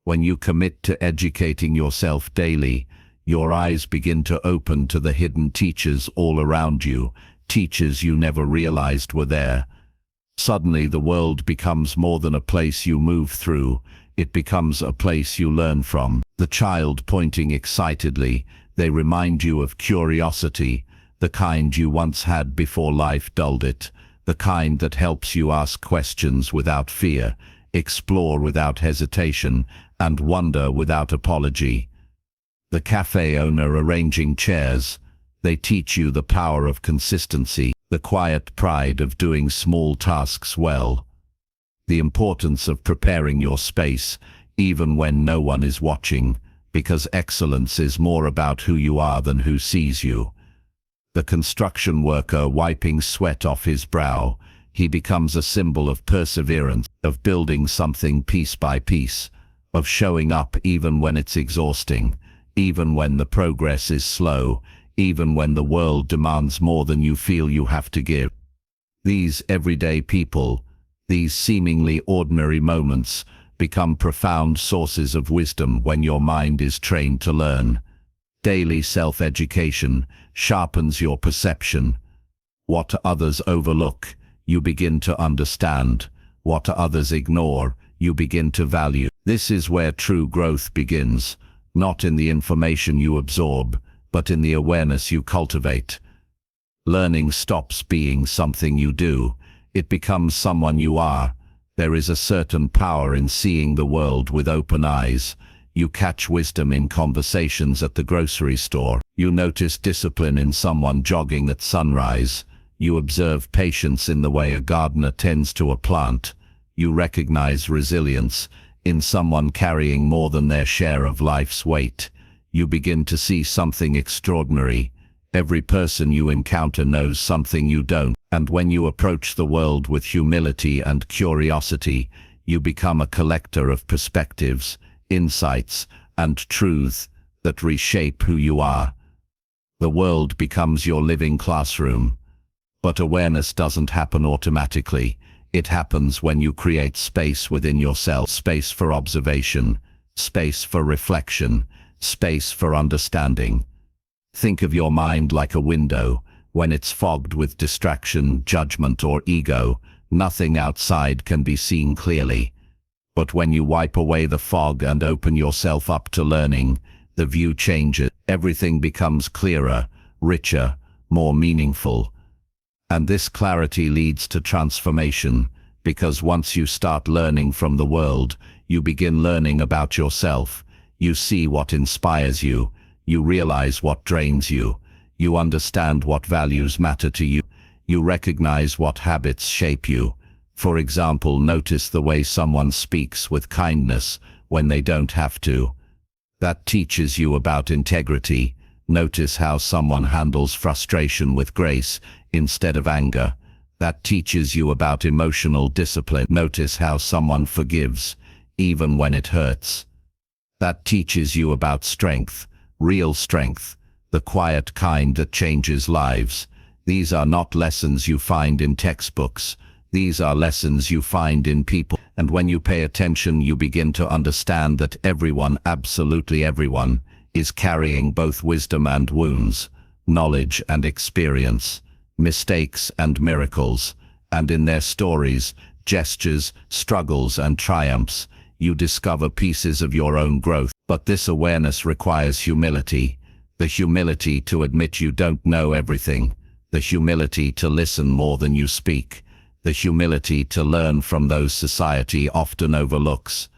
When you commit to educating yourself daily, your eyes begin to open to the hidden teachers all around you, teachers you never realized were there. Suddenly the world becomes more than a place you move through, it becomes a place you learn from. The child pointing excitedly, they remind you of curiosity, the kind you once had before life dulled it, the kind that helps you ask questions without fear, explore without hesitation, and wonder without apology. The cafe owner arranging chairs, they teach you the power of consistency, the quiet pride of doing small tasks well, the importance of preparing your space even when no one is watching, because excellence is more about who you are than who sees you. The construction worker wiping sweat off his brow, he becomes a symbol of perseverance, of building something piece by piece, of showing up even when it's exhausting, even when the progress is slow, even when the world demands more than you feel you have to give. These everyday people, these seemingly ordinary moments, become profound sources of wisdom when your mind is trained to learn. Daily self-education sharpens your perception. What others overlook, you begin to understand. What others ignore, you begin to value. This is where true growth begins, not in the information you absorb, but in the awareness you cultivate. Learning stops being something you do. It becomes someone you are. There is a certain power in seeing the world with open eyes. You catch wisdom in conversations at the grocery store. You notice discipline in someone jogging at sunrise. You observe patience in the way a gardener tends to a plant. You recognize resilience in someone carrying more than their share of life's weight. You begin to see something extraordinary. Every person you encounter knows something you don't, and when you approach the world with humility and curiosity, you become a collector of perspectives, insights, and truth that reshape who you are. The world becomes your living classroom. But awareness doesn't happen automatically. It happens when you create space within yourself, space for observation, space for reflection, space for understanding. Think of your mind like a window. When it's fogged with distraction, judgment, or ego, nothing outside can be seen clearly. But when you wipe away the fog and open yourself up to learning, the view changes. Everything becomes clearer, richer, more meaningful. And this clarity leads to transformation, because once you start learning from the world, you begin learning about yourself. You see what inspires you. You realize what drains you. You understand what values matter to you. You recognize what habits shape you. For example, notice the way someone speaks with kindness when they don't have to. That teaches you about integrity. Notice how someone handles frustration with grace instead of anger. That teaches you about emotional discipline. Notice how someone forgives, even when it hurts. That teaches you about strength, real strength, the quiet kind that changes lives. These are not lessons you find in textbooks. These are lessons you find in people. And when you pay attention, you begin to understand that everyone, absolutely everyone, is carrying both wisdom and wounds, knowledge and experience, mistakes and miracles, and in their stories, gestures, struggles, and triumphs, you discover pieces of your own growth. But this awareness requires humility, the humility to admit you don't know everything, the humility to listen more than you speak, the humility to learn from those society often overlooks.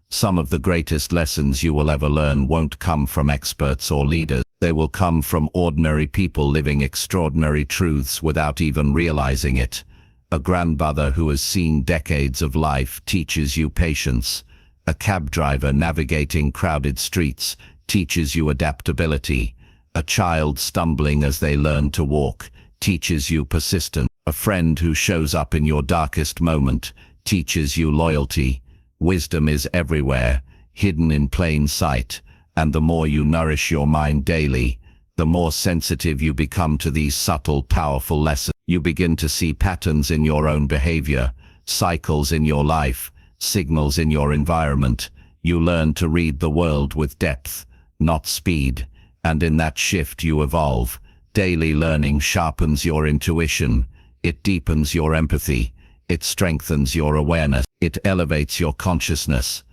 Some of the greatest lessons you will ever learn won't come from experts or leaders. They will come from ordinary people living extraordinary truths without even realizing it. A grandmother who has seen decades of life teaches you patience. A cab driver navigating crowded streets teaches you adaptability. A child stumbling as they learn to walk teaches you persistence. A friend who shows up in your darkest moment teaches you loyalty. Wisdom is everywhere, hidden in plain sight, and the more you nourish your mind daily, the more sensitive you become to these subtle, powerful lessons. You begin to see patterns in your own behavior, cycles in your life, signals in your environment. You learn to read the world with depth, not speed, and in that shift you evolve. Daily learning sharpens your intuition, it deepens your empathy, it strengthens your awareness, it elevates your consciousness.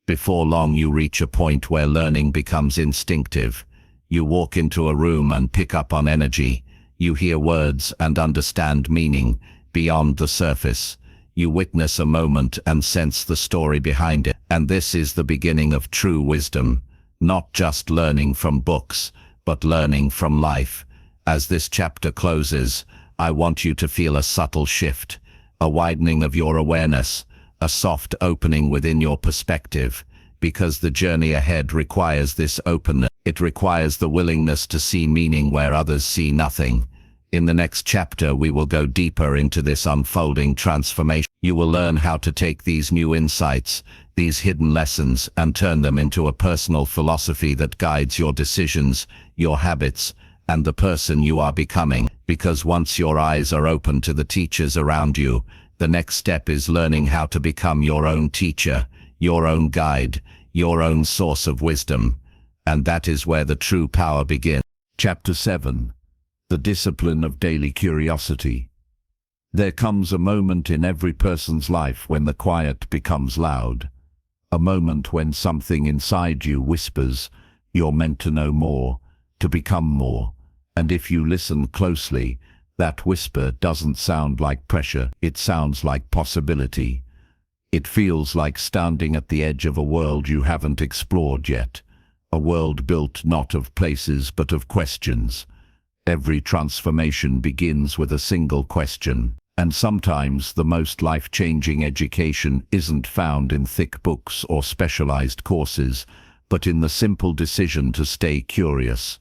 Before long you reach a point where learning becomes instinctive. You walk into a room and pick up on energy. You hear words and understand meaning beyond the surface. You witness a moment and sense the story behind it. And this is the beginning of true wisdom. Not just learning from books, but learning from life. As this chapter closes, I want you to feel a subtle shift, a widening of your awareness, a soft opening within your perspective, because the journey ahead requires this openness. It requires the willingness to see meaning where others see nothing. In the next chapter, we will go deeper into this unfolding transformation. You will learn how to take these new insights, these hidden lessons, and turn them into a personal philosophy that guides your decisions, your habits, and the person you are becoming. Because once your eyes are open to the teachers around you, the next step is learning how to become your own teacher, your own guide, your own source of wisdom. And that is where the true power begins. Chapter 7. The Discipline of Daily Curiosity. There comes a moment in every person's life when the quiet becomes loud. A moment when something inside you whispers, you're meant to know more, to become more. And if you listen closely, that whisper doesn't sound like pressure, it sounds like possibility. It feels like standing at the edge of a world you haven't explored yet, a world built not of places but of questions. Every transformation begins with a single question. And sometimes the most life-changing education isn't found in thick books or specialized courses, but in the simple decision to stay curious,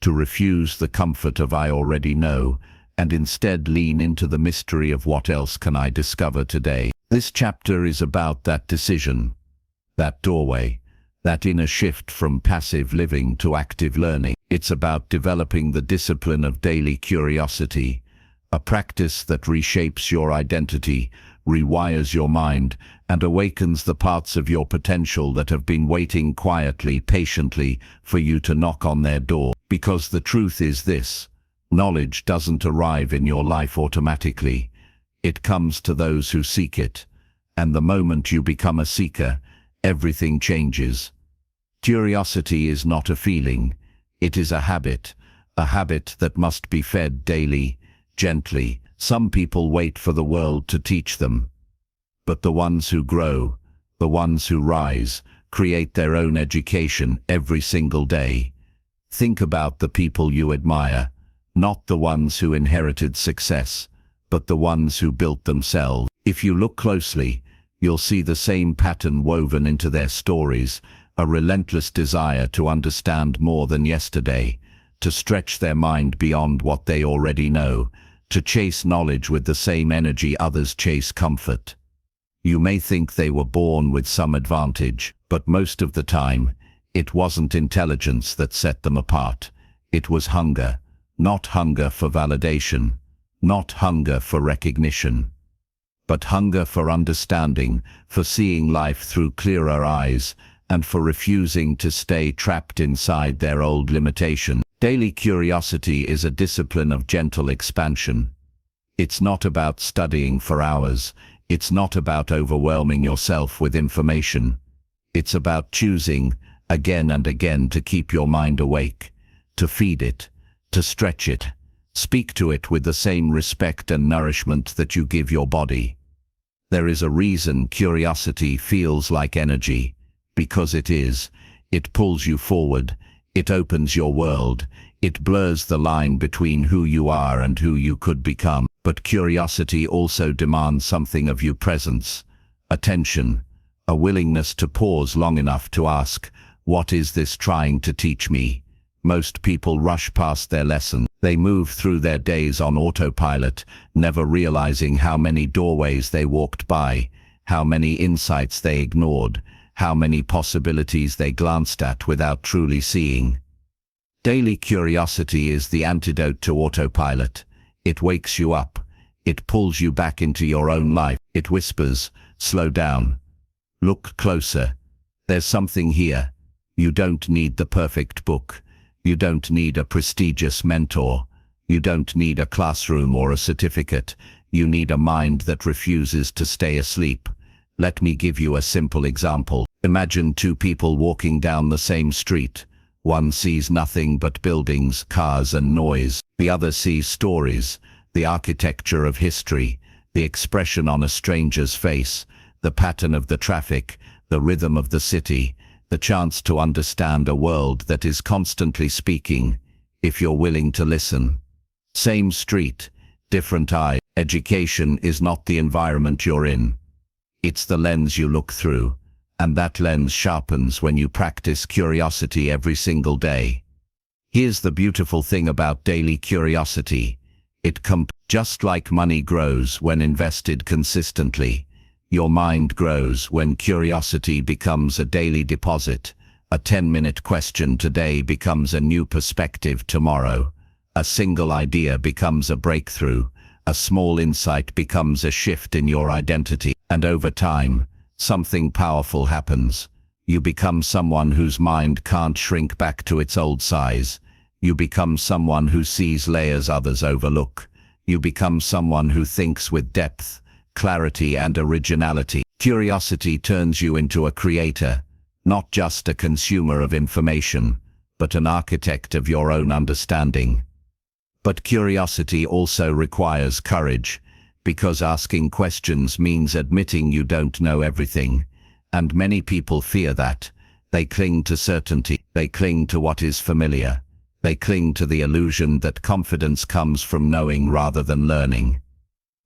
to refuse the comfort of I already know, and instead lean into the mystery of what else can I discover today. This chapter is about that decision, that doorway, that inner shift from passive living to active learning. It's about developing the discipline of daily curiosity, a practice that reshapes your identity, rewires your mind, and awakens the parts of your potential that have been waiting quietly, patiently, for you to knock on their door. Because the truth is this: knowledge doesn't arrive in your life automatically. It comes to those who seek it. And the moment you become a seeker, everything changes. Curiosity is not a feeling. It is a habit that must be fed daily, gently. Some people wait for the world to teach them. But the ones who grow, the ones who rise, create their own education every single day. Think about the people you admire, not the ones who inherited success, but the ones who built themselves. If you look closely, you'll see the same pattern woven into their stories, a relentless desire to understand more than yesterday, to stretch their mind beyond what they already know, to chase knowledge with the same energy others chase comfort. You may think they were born with some advantage, but most of the time, it wasn't intelligence that set them apart. It was hunger. Not hunger for validation, not hunger for recognition, but hunger for understanding, for seeing life through clearer eyes, and for refusing to stay trapped inside their old limitation. Daily curiosity is a discipline of gentle expansion. It's not about studying for hours. It's not about overwhelming yourself with information. It's about choosing, again and again, to keep your mind awake, to feed it, to stretch it. Speak to it with the same respect and nourishment that you give your body. There is a reason curiosity feels like energy, because it is. It pulls you forward. It opens your world. It blurs the line between who you are and who you could become. But curiosity also demands something of you: presence, attention, a willingness to pause long enough to ask, what is this trying to teach me? Most people rush past their lesson. They move through their days on autopilot, never realizing how many doorways they walked by, how many insights they ignored, how many possibilities they glanced at without truly seeing. Daily curiosity is the antidote to autopilot. It wakes you up. It pulls you back into your own life. It whispers, slow down. Look closer. There's something here. You don't need the perfect book. You don't need a prestigious mentor. You don't need a classroom or a certificate. You need a mind that refuses to stay asleep. Let me give you a simple example. Imagine two people walking down the same street. One sees nothing but buildings, cars, and noise. The other sees stories, the architecture of history, the expression on a stranger's face, the pattern of the traffic, the rhythm of the city, the chance to understand a world that is constantly speaking, if you're willing to listen. Same street, different eye. Education is not the environment you're in. It's the lens you look through, and that lens sharpens when you practice curiosity every single day. Here's the beautiful thing about daily curiosity. Just like money grows when invested consistently, your mind grows when curiosity becomes a daily deposit. A 10-minute question today becomes a new perspective tomorrow. A single idea becomes a breakthrough. A small insight becomes a shift in your identity. And over time, something powerful happens. You become someone whose mind can't shrink back to its old size. You become someone who sees layers others overlook. You become someone who thinks with depth, clarity, and originality. Curiosity turns you into a creator, not just a consumer of information, but an architect of your own understanding. But curiosity also requires courage, because asking questions means admitting you don't know everything, and many people fear that. They cling to certainty. They cling to what is familiar. They cling to the illusion that confidence comes from knowing rather than learning.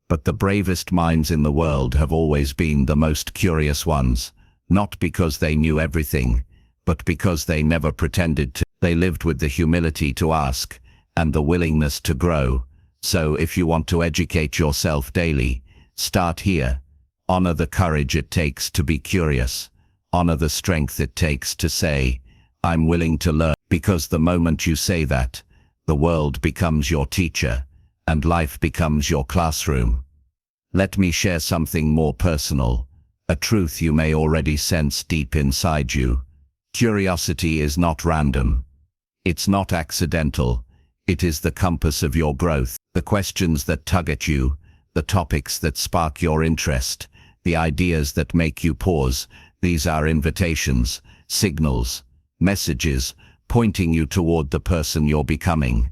But the bravest minds in the world have always been the most curious ones, not because they knew everything, but because they never pretended to. They lived with the humility to ask, and the willingness to grow. So if you want to educate yourself daily, start here. Honor the courage it takes to be curious. Honor the strength it takes to say, I'm willing to learn. Because the moment you say that, the world becomes your teacher, and life becomes your classroom. Let me share something more personal, a truth you may already sense deep inside you. Curiosity is not random. It's not accidental. It is the compass of your growth. The questions that tug at you, the topics that spark your interest, the ideas that make you pause, these are invitations, signals, messages, pointing you toward the person you're becoming.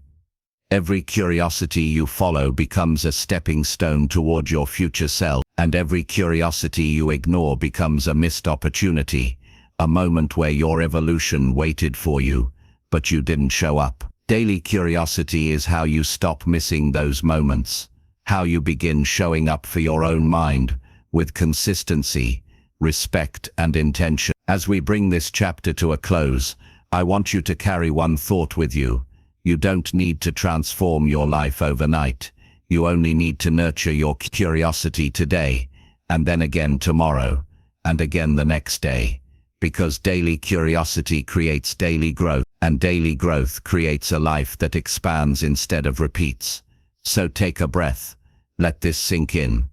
Every curiosity you follow becomes a stepping stone toward your future self, and every curiosity you ignore becomes a missed opportunity, a moment where your evolution waited for you, but you didn't show up. Daily curiosity is how you stop missing those moments, how you begin showing up for your own mind, with consistency, respect, and intention. As we bring this chapter to a close, I want you to carry one thought with you. You don't need to transform your life overnight. You only need to nurture your curiosity today, and then again tomorrow, and again the next day. Because daily curiosity creates daily growth, and daily growth creates a life that expands instead of repeats. So take a breath. Let this sink in.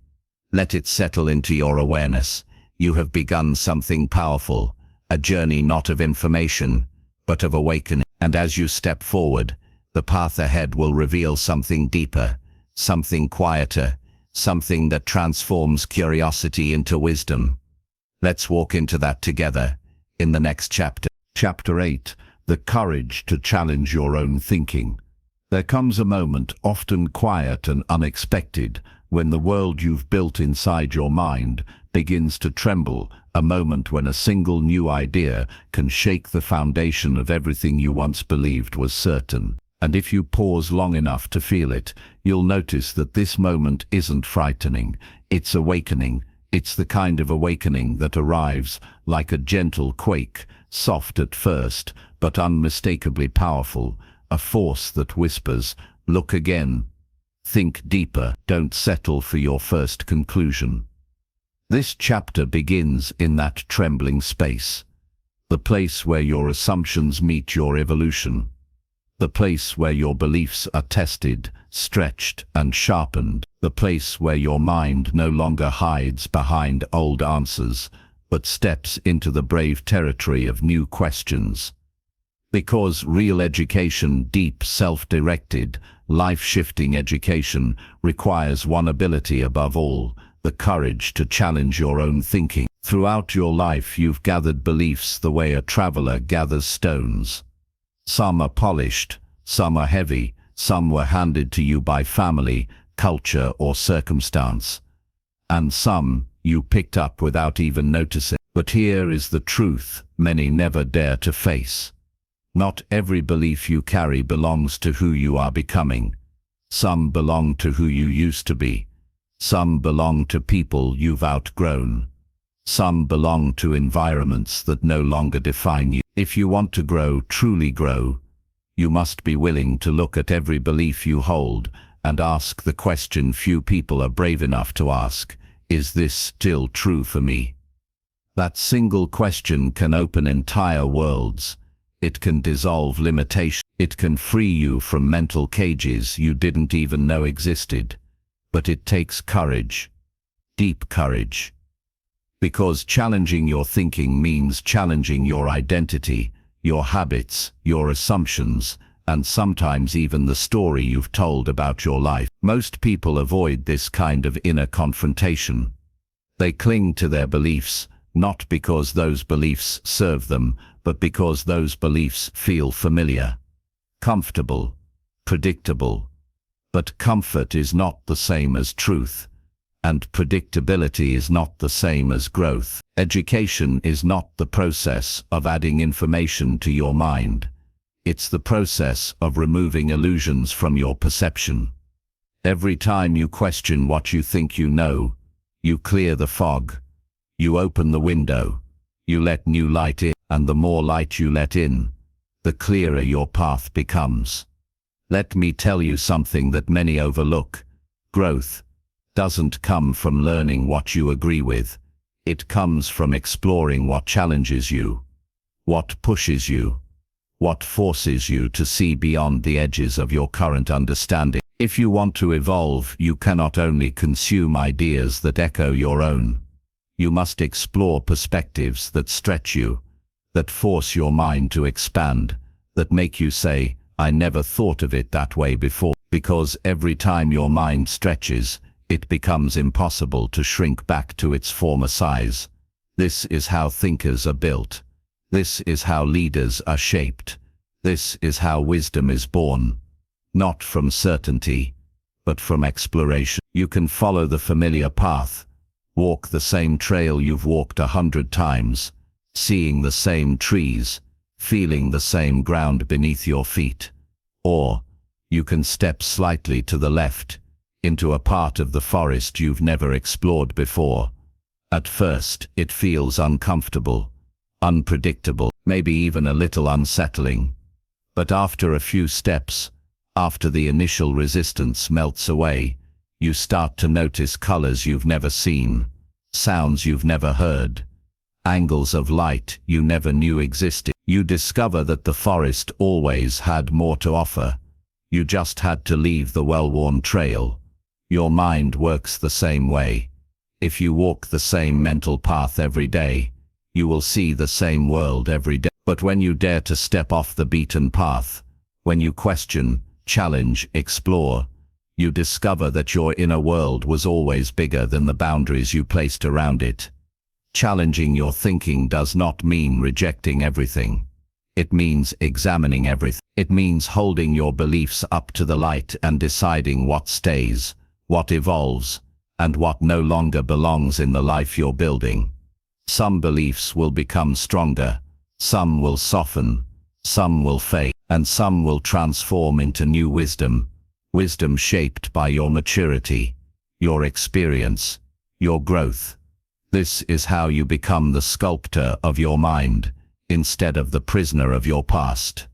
Let it settle into your awareness. You have begun something powerful, a journey not of information, but of awakening. And as you step forward, the path ahead will reveal something deeper, something quieter, something that transforms curiosity into wisdom. Let's walk into that together in the next chapter. Chapter 8, The Courage to Challenge Your Own Thinking. There comes a moment, often quiet and unexpected, when the world you've built inside your mind begins to tremble, a moment when a single new idea can shake the foundation of everything you once believed was certain. And if you pause long enough to feel it, you'll notice that this moment isn't frightening, it's awakening. It's the kind of awakening that arrives like a gentle quake, soft at first, but unmistakably powerful, a force that whispers, look again. Think deeper, don't settle for your first conclusion. This chapter begins in that trembling space, the place where your assumptions meet your evolution, the place where your beliefs are tested, stretched, and sharpened, the place where your mind no longer hides behind old answers, but steps into the brave territory of new questions. Because real education, deep, self-directed, life-shifting education, requires one ability above all, the courage to challenge your own thinking. Throughout your life you've gathered beliefs the way a traveler gathers stones. Some are polished, some are heavy, some were handed to you by family, culture, or circumstance. And some you picked up without even noticing. But here is the truth many never dare to face. Not every belief you carry belongs to who you are becoming. Some belong to who you used to be. Some belong to people you've outgrown. Some belong to environments that no longer define you. If you want to grow, truly grow, you must be willing to look at every belief you hold and ask the question few people are brave enough to ask, is this still true for me? That single question can open entire worlds. It can dissolve limitation. It can free you from mental cages you didn't even know existed. But it takes courage, deep courage. Because challenging your thinking means challenging your identity, your habits, your assumptions, and sometimes even the story you've told about your life. Most people avoid this kind of inner confrontation. They cling to their beliefs, not because those beliefs serve them, but because those beliefs feel familiar, comfortable, predictable. But comfort is not the same as truth, and predictability is not the same as growth. Education is not the process of adding information to your mind. It's the process of removing illusions from your perception. Every time you question what you think you know, you clear the fog. You open the window. You let new light in, and the more light you let in, the clearer your path becomes. Let me tell you something that many overlook. Growth doesn't come from learning what you agree with. It comes from exploring what challenges you, what pushes you, what forces you to see beyond the edges of your current understanding. If you want to evolve, you cannot only consume ideas that echo your own. You must explore perspectives that stretch you, that force your mind to expand, that make you say, I never thought of it that way before. Because every time your mind stretches, it becomes impossible to shrink back to its former size. This is how thinkers are built. This is how leaders are shaped. This is how wisdom is born. Not from certainty, but from exploration. You can follow the familiar path, walk the same trail you've walked 100 times, seeing the same trees, feeling the same ground beneath your feet. Or, you can step slightly to the left, into a part of the forest you've never explored before. At first, it feels uncomfortable, unpredictable, maybe even a little unsettling. But after a few steps, after the initial resistance melts away, you start to notice colors you've never seen, sounds you've never heard, angles of light you never knew existed. You discover that the forest always had more to offer. You just had to leave the well-worn trail. Your mind works the same way. If you walk the same mental path every day, you will see the same world every day. But when you dare to step off the beaten path, when you question, challenge, explore, you discover that your inner world was always bigger than the boundaries you placed around it. Challenging your thinking does not mean rejecting everything. It means examining everything. It means holding your beliefs up to the light and deciding what stays, what evolves, and what no longer belongs in the life you're building. Some beliefs will become stronger, some will soften, some will fade, and some will transform into new wisdom. Wisdom shaped by your maturity, your experience, your growth. This is how you become the sculptor of your mind, instead of the prisoner of your past.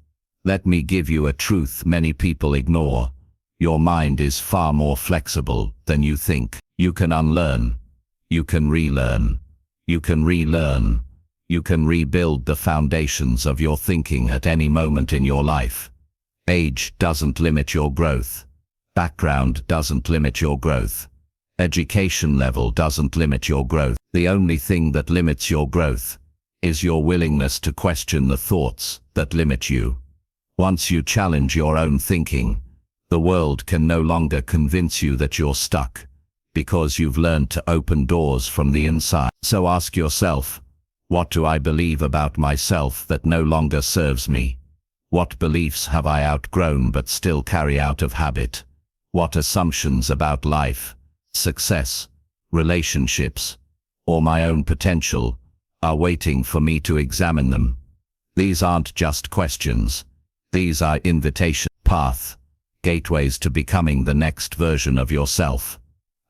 Let me give you a truth many people ignore. Your mind is far more flexible than you think. You can unlearn. You can relearn. You can relearn. You can rebuild the foundations of your thinking at any moment in your life. Age doesn't limit your growth. Background doesn't limit your growth. Education level doesn't limit your growth. The only thing that limits your growth is your willingness to question the thoughts that limit you. Once you challenge your own thinking, the world can no longer convince you that you're stuck, because you've learned to open doors from the inside. So ask yourself, what do I believe about myself that no longer serves me? What beliefs have I outgrown but still carry out of habit? What assumptions about life, success, relationships, or my own potential are waiting for me to examine them? These aren't just questions. These are invitation path, gateways to becoming the next version of yourself.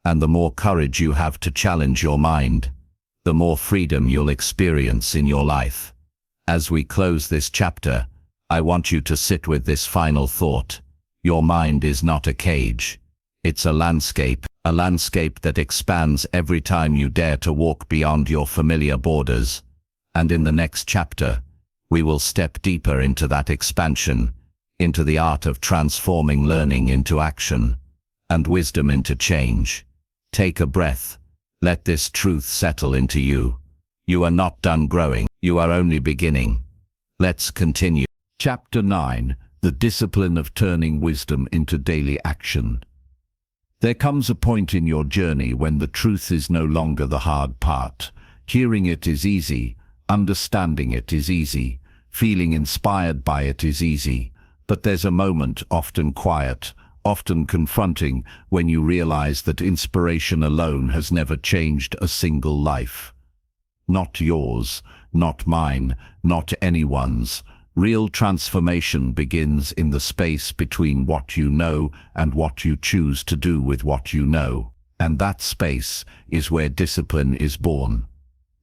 And the more courage you have to challenge your mind, the more freedom you'll experience in your life. As we close this chapter, I want you to sit with this final thought. Your mind is not a cage. It's a landscape that expands every time you dare to walk beyond your familiar borders. And in the next chapter, we will step deeper into that expansion, into the art of transforming learning into action, and wisdom into change. Take a breath. Let this truth settle into you. You are not done growing. You are only beginning. Let's continue. Chapter 9. The discipline of turning wisdom into daily action. There comes a point in your journey when the truth is no longer the hard part. Hearing it is easy. Understanding it is easy. Feeling inspired by it is easy. But there's a moment, often quiet, often confronting, when you realize that inspiration alone has never changed a single life. Not yours, not mine, not anyone's. Real transformation begins in the space between what you know and what you choose to do with what you know. And that space is where discipline is born.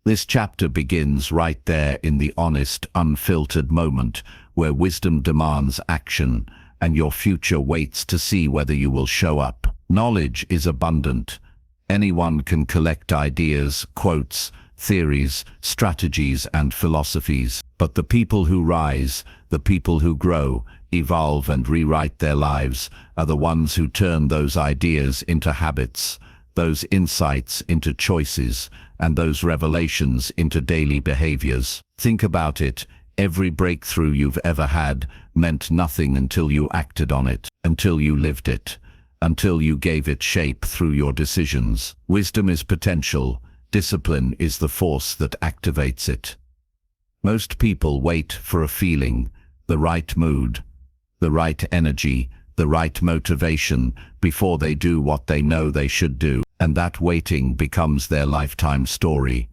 This chapter begins right there in the honest, unfiltered moment where wisdom demands action and your future waits to see whether you will show up. Knowledge is abundant. Anyone can collect ideas, quotes, theories, strategies, and philosophies. But the people who rise, the people who grow, evolve, and rewrite their lives are the ones who turn those ideas into habits, those insights into choices, and those revelations into daily behaviors. Think about it. Every breakthrough you've ever had meant nothing until you acted on it, until you lived it, until you gave it shape through your decisions. Wisdom is potential. Discipline is the force that activates it. Most people wait for a feeling, the right mood, the right energy, the right motivation before they do what they know they should do. And that waiting becomes their lifetime story.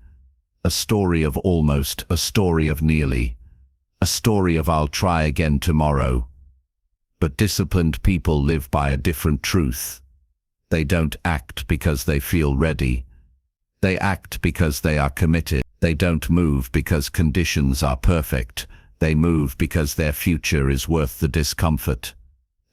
A story of almost, a story of nearly, a story of I'll try again tomorrow. But disciplined people live by a different truth. They don't act because they feel ready. They act because they are committed. They don't move because conditions are perfect. They move because their future is worth the discomfort.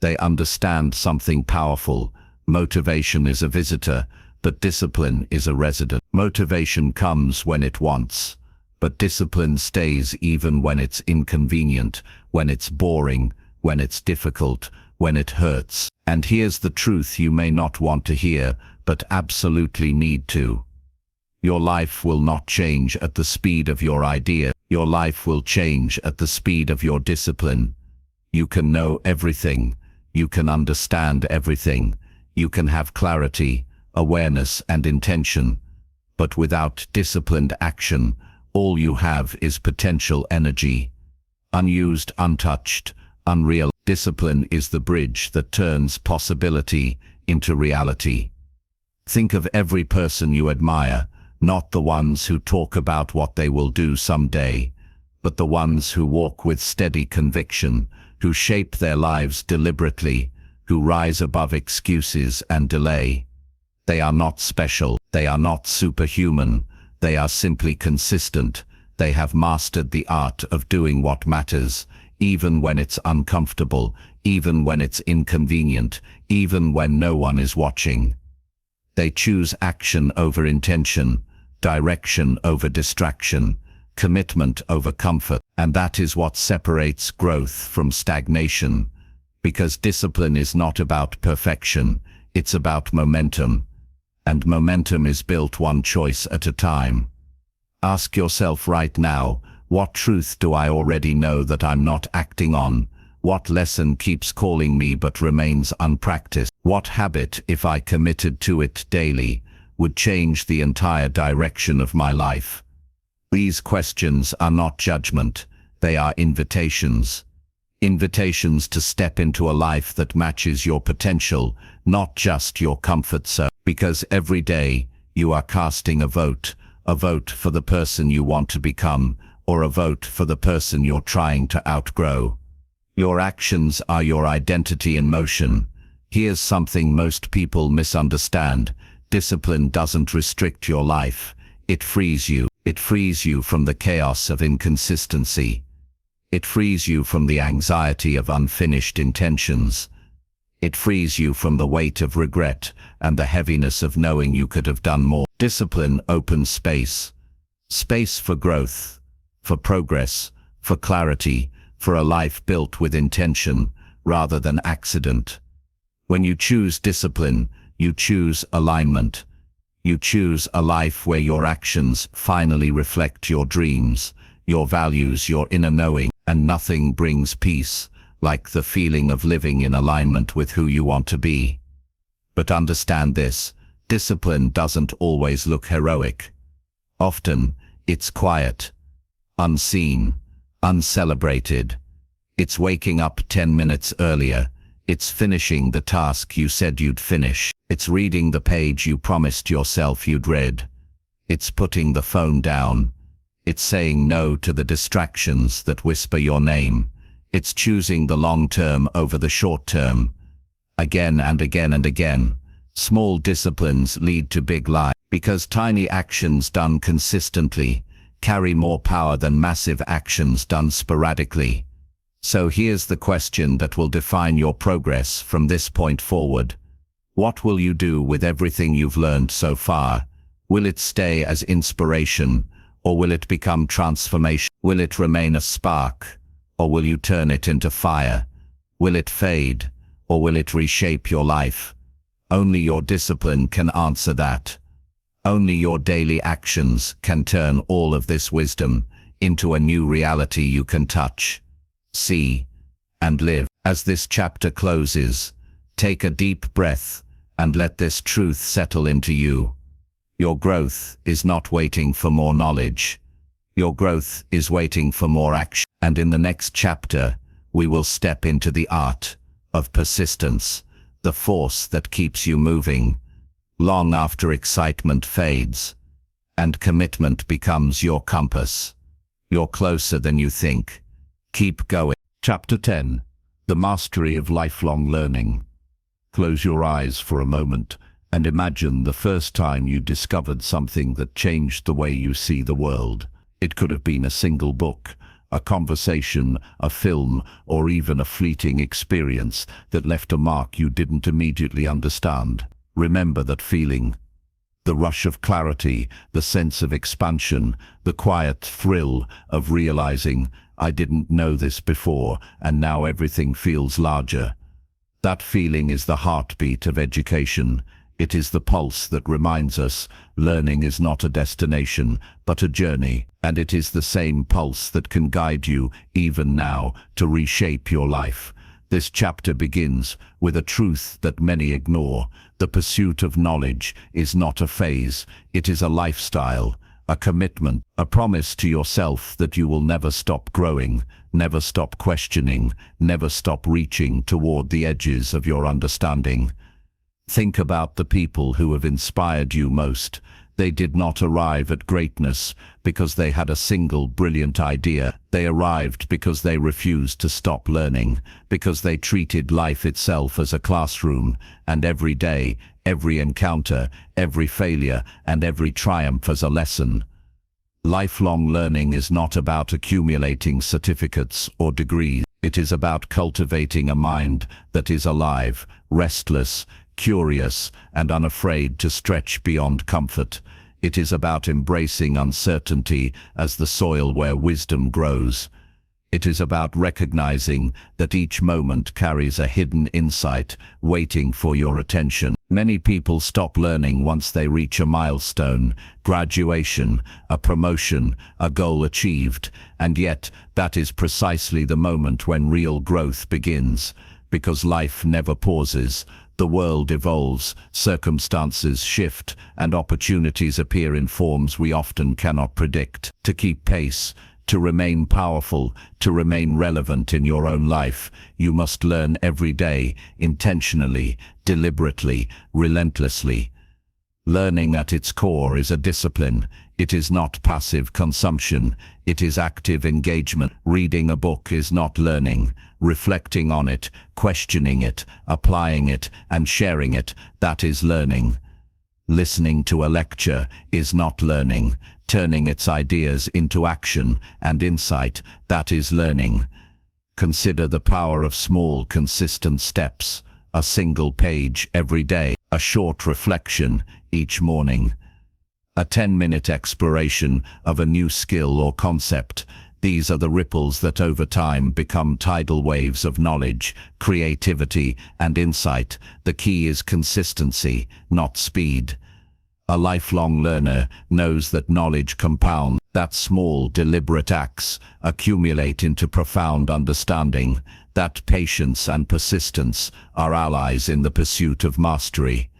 They understand something powerful. Motivation is a visitor, but discipline is a resident. Motivation comes when it wants, but discipline stays even when it's inconvenient, when it's boring, when it's difficult, when it hurts. And here's the truth you may not want to hear, but absolutely need to. Your life will not change at the speed of your idea. Your life will change at the speed of your discipline. You can know everything. You can understand everything. You can have clarity, awareness, and intention. But without disciplined action, all you have is potential energy. Unused, untouched, unreal. Discipline is the bridge that turns possibility into reality. Think of every person you admire, not the ones who talk about what they will do someday, but the ones who walk with steady conviction, who shape their lives deliberately, who rise above excuses and delay. They are not special, they are not superhuman, they are simply consistent. They have mastered the art of doing what matters, even when it's uncomfortable, even when it's inconvenient, even when no one is watching. They choose action over intention, direction over distraction, commitment over comfort. And that is what separates growth from stagnation, because discipline is not about perfection, it's about momentum. And momentum is built one choice at a time. Ask yourself right now, what truth do I already know that I'm not acting on? What lesson keeps calling me but remains unpracticed? What habit, if I committed to it daily, would change the entire direction of my life? These questions are not judgment, they are invitations. Invitations to step into a life that matches your potential, not just your comfort zone. Because every day, you are casting a vote for the person you want to become, or a vote for the person you're trying to outgrow. Your actions are your identity in motion. Here's something most people misunderstand. Discipline doesn't restrict your life. It frees you. It frees you from the chaos of inconsistency. It frees you from the anxiety of unfinished intentions. It frees you from the weight of regret and the heaviness of knowing you could have done more. Discipline opens space. Space for growth, for progress, for clarity, for a life built with intention rather than accident. When you choose discipline, you choose alignment. You choose a life where your actions finally reflect your dreams, your values, your inner knowing, and nothing brings peace like the feeling of living in alignment with who you want to be. But understand this, discipline doesn't always look heroic. Often, it's quiet, unseen, uncelebrated. It's waking up 10 minutes earlier. It's finishing the task you said you'd finish. It's reading the page you promised yourself you'd read. It's putting the phone down. It's saying no to the distractions that whisper your name. It's choosing the long term over the short term. Again and again and again, small disciplines lead to big lives, because tiny actions done consistently carry more power than massive actions done sporadically. So here's the question that will define your progress from this point forward. What will you do with everything you've learned so far? Will it stay as inspiration, or will it become transformation? Will it remain a spark, or will you turn it into fire? Will it fade, or will it reshape your life? Only your discipline can answer that. Only your daily actions can turn all of this wisdom into a new reality you can touch, see, and live. As this chapter closes, take a deep breath and let this truth settle into you. Your growth is not waiting for more knowledge. Your growth is waiting for more action. And in the next chapter, we will step into the art of persistence, the force that keeps you moving long after excitement fades, and commitment becomes your compass. You're closer than you think. Keep going. Chapter 10. The Mastery of Lifelong Learning. Close your eyes for a moment and imagine the first time you discovered something that changed the way you see the world. It could have been a single book, a conversation, a film, or even a fleeting experience that left a mark you didn't immediately understand. Remember that feeling. The rush of clarity, the sense of expansion, the quiet thrill of realizing, I didn't know this before, and now everything feels larger. That feeling is the heartbeat of education. It is the pulse that reminds us learning is not a destination, but a journey, and it is the same pulse that can guide you, even now, to reshape your life. This chapter begins with a truth that many ignore. The pursuit of knowledge is not a phase, it is a lifestyle, a commitment, a promise to yourself that you will never stop growing, never stop questioning, never stop reaching toward the edges of your understanding. Think about the people who have inspired you most. They did not arrive at greatness because they had a single brilliant idea. They arrived because they refused to stop learning, because they treated life itself as a classroom, and every day, every encounter, every failure, and every triumph as a lesson. Lifelong learning is not about accumulating certificates or degrees. It is about cultivating a mind that is alive, restless, curious, and unafraid to stretch beyond comfort. It is about embracing uncertainty as the soil where wisdom grows. It is about recognizing that each moment carries a hidden insight waiting for your attention. Many people stop learning once they reach a milestone, graduation, a promotion, a goal achieved, and yet that is precisely the moment when real growth begins, because life never pauses. The world evolves, circumstances shift, and opportunities appear in forms we often cannot predict. To keep pace, to remain powerful, to remain relevant in your own life, you must learn every day, intentionally, deliberately, relentlessly. Learning at its core is a discipline. It is not passive consumption, it is active engagement. Reading a book is not learning. Reflecting on it, questioning it, applying it, and sharing it, that is learning. Listening to a lecture is not learning. Turning its ideas into action and insight, that is learning. Consider the power of small, consistent steps. A single page every day, a short reflection each morning, a 10-minute exploration of a new skill or concept. These are the ripples that over time become tidal waves of knowledge, creativity, and insight. The key is consistency, not speed. A lifelong learner knows that knowledge compounds, that small, deliberate acts accumulate into profound understanding, that patience and persistence are allies in the pursuit of mastery.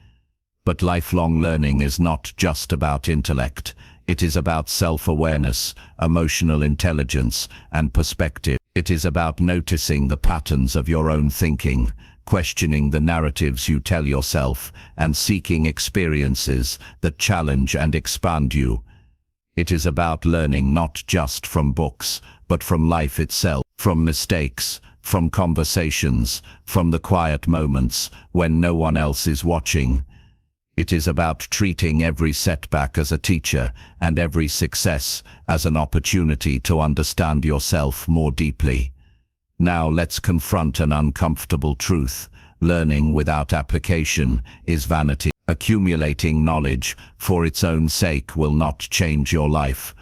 But lifelong learning is not just about intellect. It is about self-awareness, emotional intelligence, and perspective. It is about noticing the patterns of your own thinking, questioning the narratives you tell yourself, and seeking experiences that challenge and expand you. It is about learning not just from books, but from life itself, from mistakes, from conversations, from the quiet moments when no one else is watching. It is about treating every setback as a teacher and every success as an opportunity to understand yourself more deeply. Now let's confront an uncomfortable truth. Learning without application is vanity. Accumulating knowledge for its own sake will not change your life.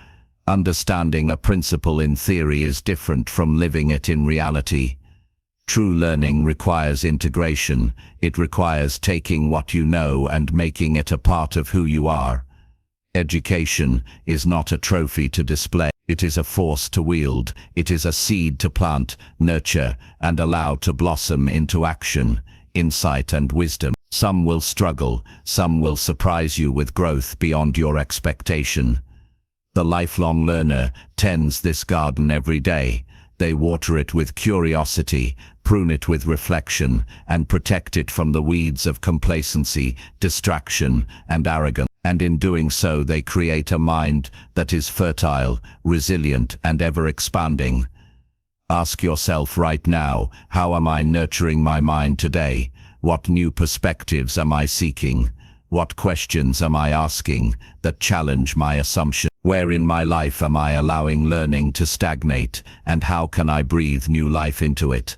Understanding a principle in theory is different from living it in reality. True learning requires integration. It requires taking what you know and making it a part of who you are. Education is not a trophy to display. It is a force to wield. It is a seed to plant, nurture, and allow to blossom into action, insight, and wisdom. Some will struggle. Some will surprise you with growth beyond your expectation. The lifelong learner tends this garden every day. They water it with curiosity, prune it with reflection, and protect it from the weeds of complacency, distraction, and arrogance. And in doing so, they create a mind that is fertile, resilient, and ever-expanding. Ask yourself right now, how am I nurturing my mind today? What new perspectives am I seeking? What questions am I asking that challenge my assumptions? Where in my life am I allowing learning to stagnate, and how can I breathe new life into it?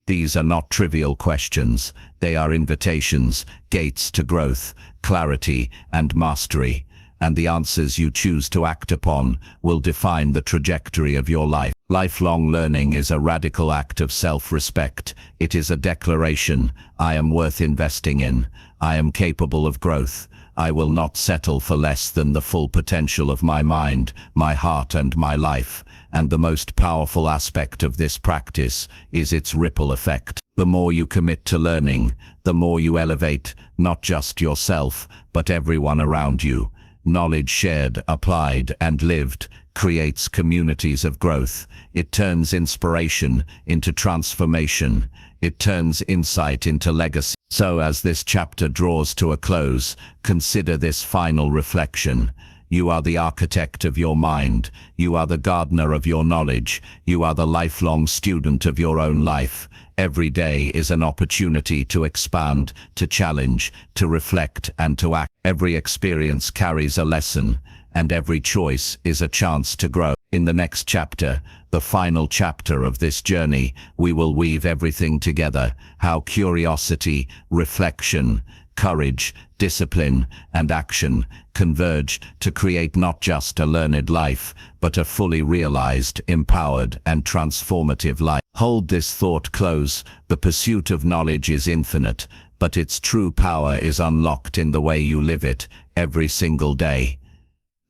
These are not trivial questions. They are invitations, gates to growth, clarity, and mastery. And the answers you choose to act upon will define the trajectory of your life. Lifelong learning is a radical act of self-respect. It is a declaration: I am worth investing in. I am capable of growth. I will not settle for less than the full potential of my mind, my heart, and my life. And the most powerful aspect of this practice is its ripple effect. The more you commit to learning, the more you elevate not just yourself, but everyone around you. Knowledge shared, applied, and lived creates communities of growth. It turns inspiration into transformation. It turns insight into legacy. So as this chapter draws to a close, consider this final reflection. You are the architect of your mind. You are the gardener of your knowledge. You are the lifelong student of your own life. Every day is an opportunity to expand, to challenge, to reflect, and to act. Every experience carries a lesson, and every choice is a chance to grow. In the next chapter, the final chapter of this journey, we will weave everything together: how curiosity, reflection, courage, discipline, and action converge to create not just a learned life, but a fully realized, empowered, and transformative life. Hold this thought close. The pursuit of knowledge is infinite, but its true power is unlocked in the way you live it every single day.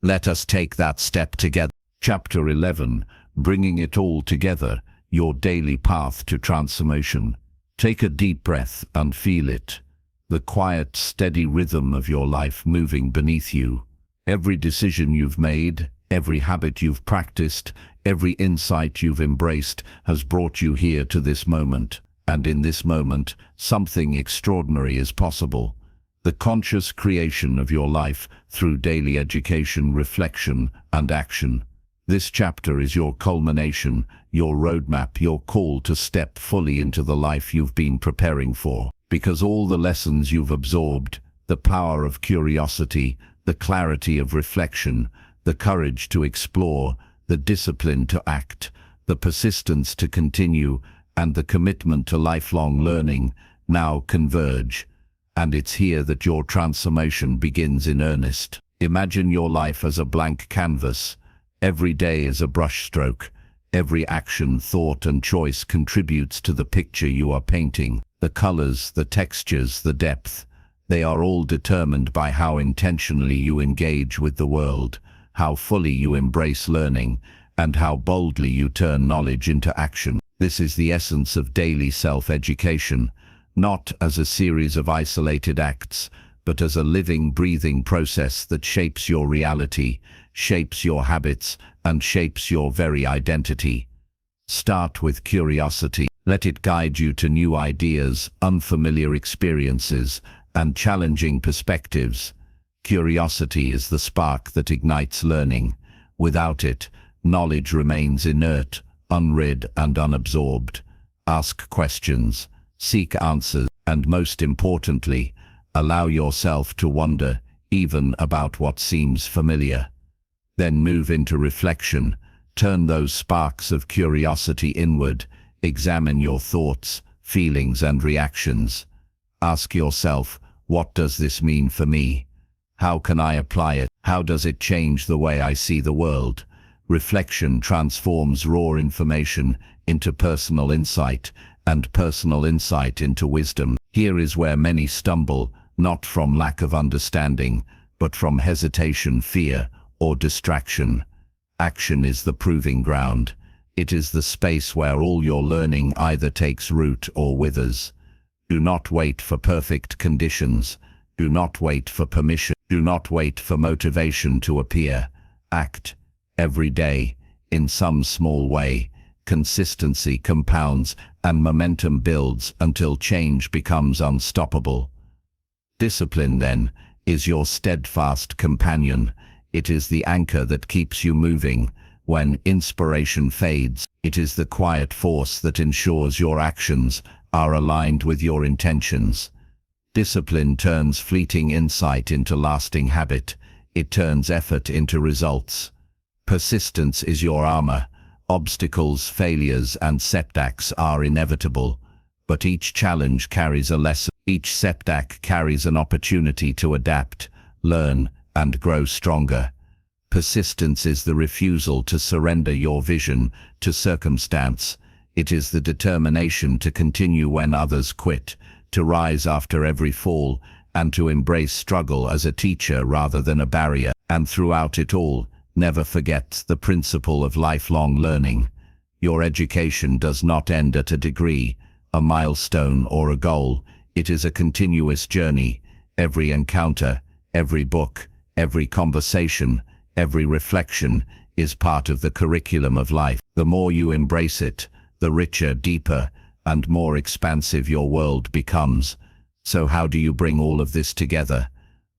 Let us take that step together. Chapter 11, Bringing It All Together, Your Daily Path to Transformation. Take a deep breath and feel it. The quiet, steady rhythm of your life moving beneath you. Every decision you've made, every habit you've practiced, every insight you've embraced has brought you here to this moment. And in this moment, something extraordinary is possible. The conscious creation of your life through daily education, reflection, and action. This chapter is your culmination, your roadmap, your call to step fully into the life you've been preparing for. Because all the lessons you've absorbed, the power of curiosity, the clarity of reflection, the courage to explore, the discipline to act, the persistence to continue, and the commitment to lifelong learning now converge. And it's here that your transformation begins in earnest. Imagine your life as a blank canvas. Every day is a brushstroke. Every action, thought, and choice contributes to the picture you are painting. The colors, the textures, the depth, they are all determined by how intentionally you engage with the world, how fully you embrace learning, and how boldly you turn knowledge into action. This is the essence of daily self-education, not as a series of isolated acts, but as a living, breathing process that shapes your reality, shapes your habits, and shapes your very identity. Start with curiosity. Let it guide you to new ideas, unfamiliar experiences, and challenging perspectives. Curiosity is the spark that ignites learning. Without it, knowledge remains inert, unread and unabsorbed. Ask questions, seek answers, and most importantly, allow yourself to wonder, even about what seems familiar. Then move into reflection. Turn those sparks of curiosity inward. Examine your thoughts, feelings, and reactions. Ask yourself, what does this mean for me? How can I apply it? How does it change the way I see the world? Reflection transforms raw information into personal insight, and personal insight into wisdom. Here is where many stumble, not from lack of understanding, but from hesitation, fear, or distraction. Action is the proving ground. It is the space where all your learning either takes root or withers. Do not wait for perfect conditions. Do not wait for permission. Do not wait for motivation to appear. Act. Every day, in some small way. Consistency compounds and momentum builds until change becomes unstoppable. Discipline, then, is your steadfast companion. It is the anchor that keeps you moving. When inspiration fades, it is the quiet force that ensures your actions are aligned with your intentions. Discipline turns fleeting insight into lasting habit. It turns effort into results. Persistence is your armor. Obstacles, failures, and setbacks are inevitable, but each challenge carries a lesson. Each setback carries an opportunity to adapt, learn, and grow stronger. Persistence is the refusal to surrender your vision to circumstance. It is the determination to continue when others quit, to rise after every fall, and to embrace struggle as a teacher rather than a barrier. And throughout it all, never forget the principle of lifelong learning. Your education does not end at a degree, a milestone, or a goal. It is a continuous journey. Every encounter, every book, every conversation, every reflection is part of the curriculum of life. The more you embrace it, the richer, deeper, and more expansive your world becomes. So how do you bring all of this together?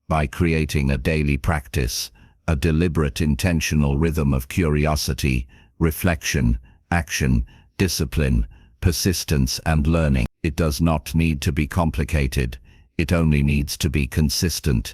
By creating a daily practice, a deliberate, intentional rhythm of curiosity, reflection, action, discipline, persistence, and learning. It does not need to be complicated. It only needs to be consistent.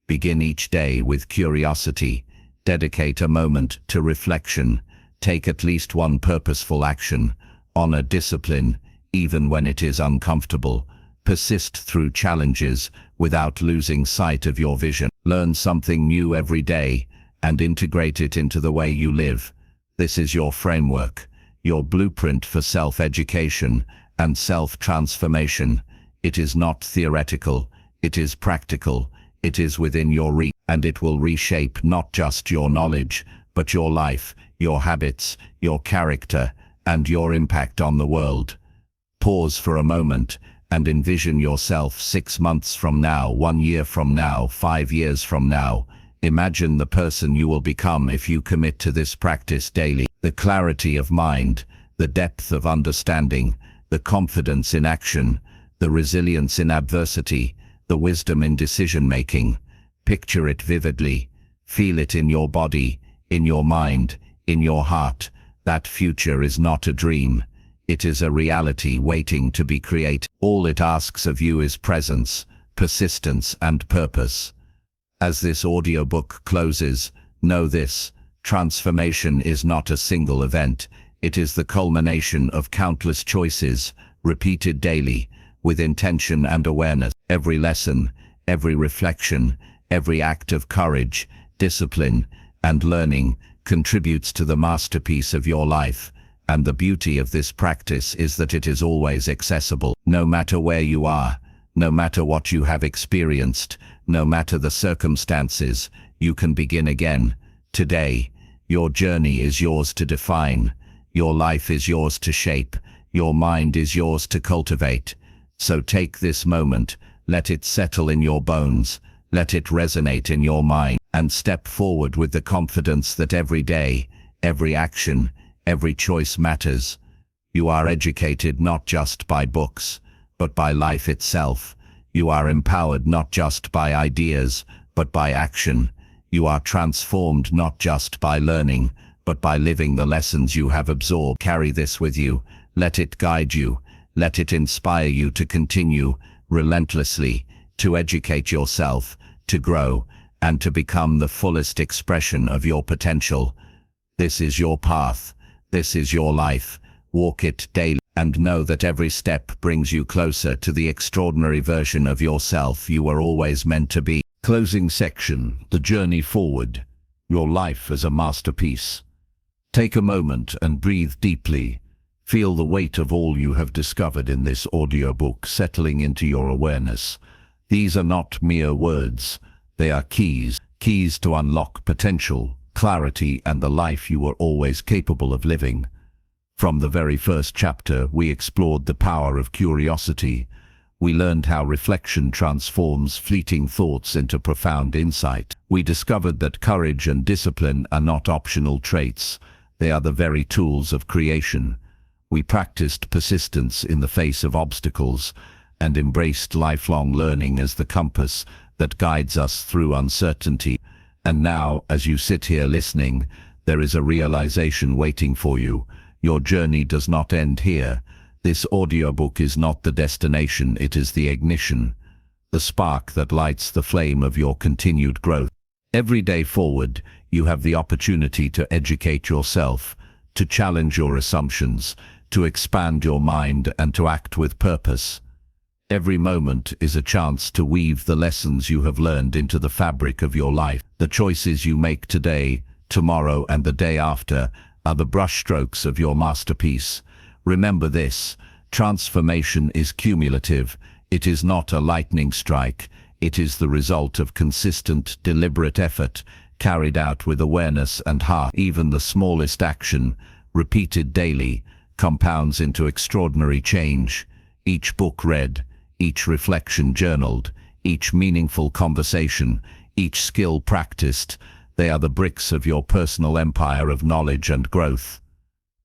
Begin each day with curiosity. Dedicate a moment to reflection. Take at least one purposeful action. Honor discipline, even when it is uncomfortable. Persist through challenges without losing sight of your vision. Learn something new every day and integrate it into the way you live. This is your framework, your blueprint for self-education and self-transformation. It is not theoretical, it is practical, it is within your reach, and it will reshape not just your knowledge, but your life, your habits, your character, and your impact on the world. Pause for a moment and envision yourself 6 months from now, 1 year from now, 5 years from now. Imagine the person you will become if you commit to this practice daily. The clarity of mind, the depth of understanding, the confidence in action, the resilience in adversity, the wisdom in decision-making. Picture it vividly. Feel it in your body, in your mind, in your heart. That future is not a dream. It is a reality waiting to be created. All it asks of you is presence, persistence, and purpose. As this audiobook closes, know this: transformation is not a single event. It is the culmination of countless choices, repeated daily, with intention and awareness. Every lesson, every reflection, every act of courage, discipline, and learning contributes to the masterpiece of your life. And the beauty of this practice is that it is always accessible. No matter where you are, no matter what you have experienced, no matter the circumstances, you can begin again. Today, your journey is yours to define. Your life is yours to shape. Your mind is yours to cultivate. So take this moment, let it settle in your bones, let it resonate in your mind, and step forward with the confidence that every day, every action, every choice matters. You are educated not just by books, but by life itself. You are empowered not just by ideas, but by action. You are transformed not just by learning, but by living the lessons you have absorbed. Carry this with you. Let it guide you. Let it inspire you to continue relentlessly, to educate yourself, to grow, and to become the fullest expression of your potential. This is your path. This is your life. Walk it daily and know that every step brings you closer to the extraordinary version of yourself you were always meant to be. Closing section, the journey forward. Your life as a masterpiece. Take a moment and breathe deeply. Feel the weight of all you have discovered in this audiobook settling into your awareness. These are not mere words. They are keys to unlock potential, clarity, and the life you were always capable of living. From the very first chapter, we explored the power of curiosity. We learned how reflection transforms fleeting thoughts into profound insight. We discovered that courage and discipline are not optional traits. They are the very tools of creation. We practiced persistence in the face of obstacles and embraced lifelong learning as the compass that guides us through uncertainty. And now, as you sit here listening, there is a realization waiting for you. Your journey does not end here. This audiobook is not the destination, it is the ignition, the spark that lights the flame of your continued growth. Every day forward, you have the opportunity to educate yourself, to challenge your assumptions, to expand your mind, and to act with purpose. Every moment is a chance to weave the lessons you have learned into the fabric of your life. The choices you make today, tomorrow, and the day after are the brushstrokes of your masterpiece. Remember this: transformation is cumulative. It is not a lightning strike. It is the result of consistent, deliberate effort, carried out with awareness and heart. Even the smallest action, repeated daily, compounds into extraordinary change. Each book read, each reflection journaled, each meaningful conversation, each skill practiced, they are the bricks of your personal empire of knowledge and growth.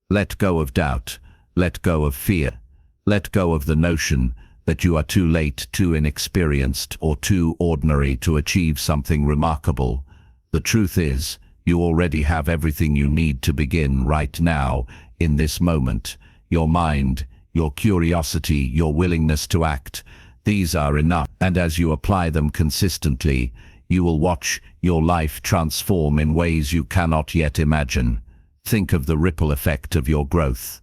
Let go of doubt. Let go of fear. Let go of the notion that you are too late, too inexperienced, or too ordinary to achieve something remarkable. The truth is, you already have everything you need to begin right now, in this moment. Your mind, your curiosity, your willingness to act, these are enough. And as you apply them consistently, you will watch your life transform in ways you cannot yet imagine. Think of the ripple effect of your growth.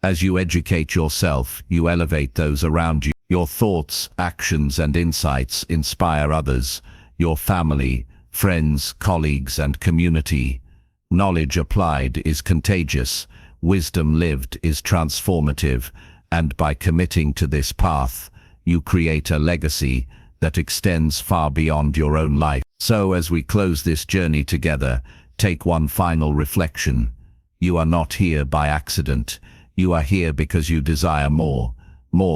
As you educate yourself, you elevate those around you. Your thoughts, actions, and insights inspire others, your family, friends, colleagues, and community. Knowledge applied is contagious. Wisdom lived is transformative. And by committing to this path, you create a legacy that extends far beyond your own life. So as we close this journey together, take one final reflection. You are not here by accident. You are here because you desire more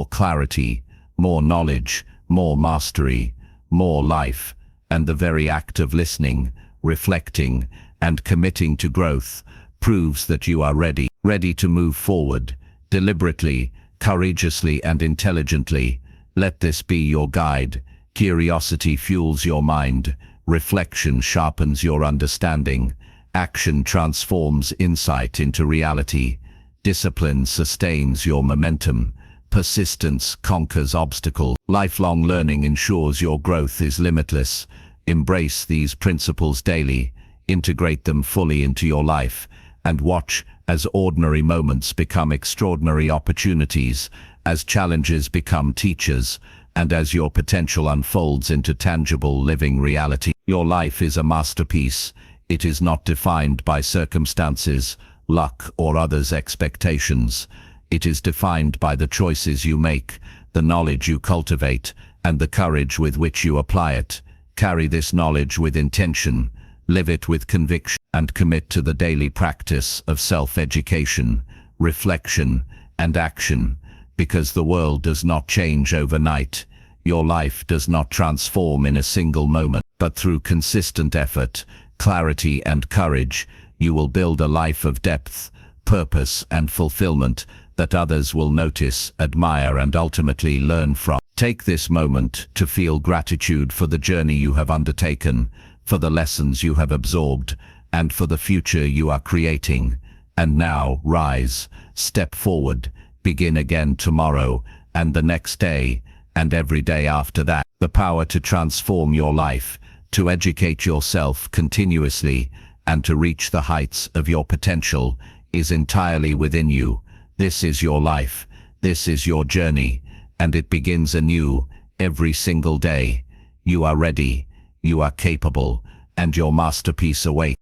clarity, more knowledge, more mastery, more life. And the very act of listening, reflecting, and committing to growth proves that you are ready to move forward, deliberately, courageously, and intelligently. Let this be your guide. Curiosity fuels your mind, reflection sharpens your understanding, action transforms insight into reality, discipline sustains your momentum, persistence conquers obstacles. Lifelong learning ensures your growth is limitless. Embrace these principles daily, integrate them fully into your life, and watch as ordinary moments become extraordinary opportunities, as challenges become teachers, and as your potential unfolds into tangible living reality. Your life is a masterpiece. It is not defined by circumstances, luck, or others' expectations. It is defined by the choices you make, the knowledge you cultivate, and the courage with which you apply it. Carry this knowledge with intention, live it with conviction, and commit to the daily practice of self-education, reflection, and action. Because the world does not change overnight. Your life does not transform in a single moment, but through consistent effort, clarity, and courage, you will build a life of depth, purpose, and fulfillment that others will notice, admire, and ultimately learn from. Take this moment to feel gratitude for the journey you have undertaken, for the lessons you have absorbed, and for the future you are creating. And now, rise, step forward, begin again tomorrow, and the next day, and every day after that. The power to transform your life, to educate yourself continuously, and to reach the heights of your potential is entirely within you. This is your life, this is your journey, and it begins anew every single day. You are ready, you are capable, and your masterpiece awaits.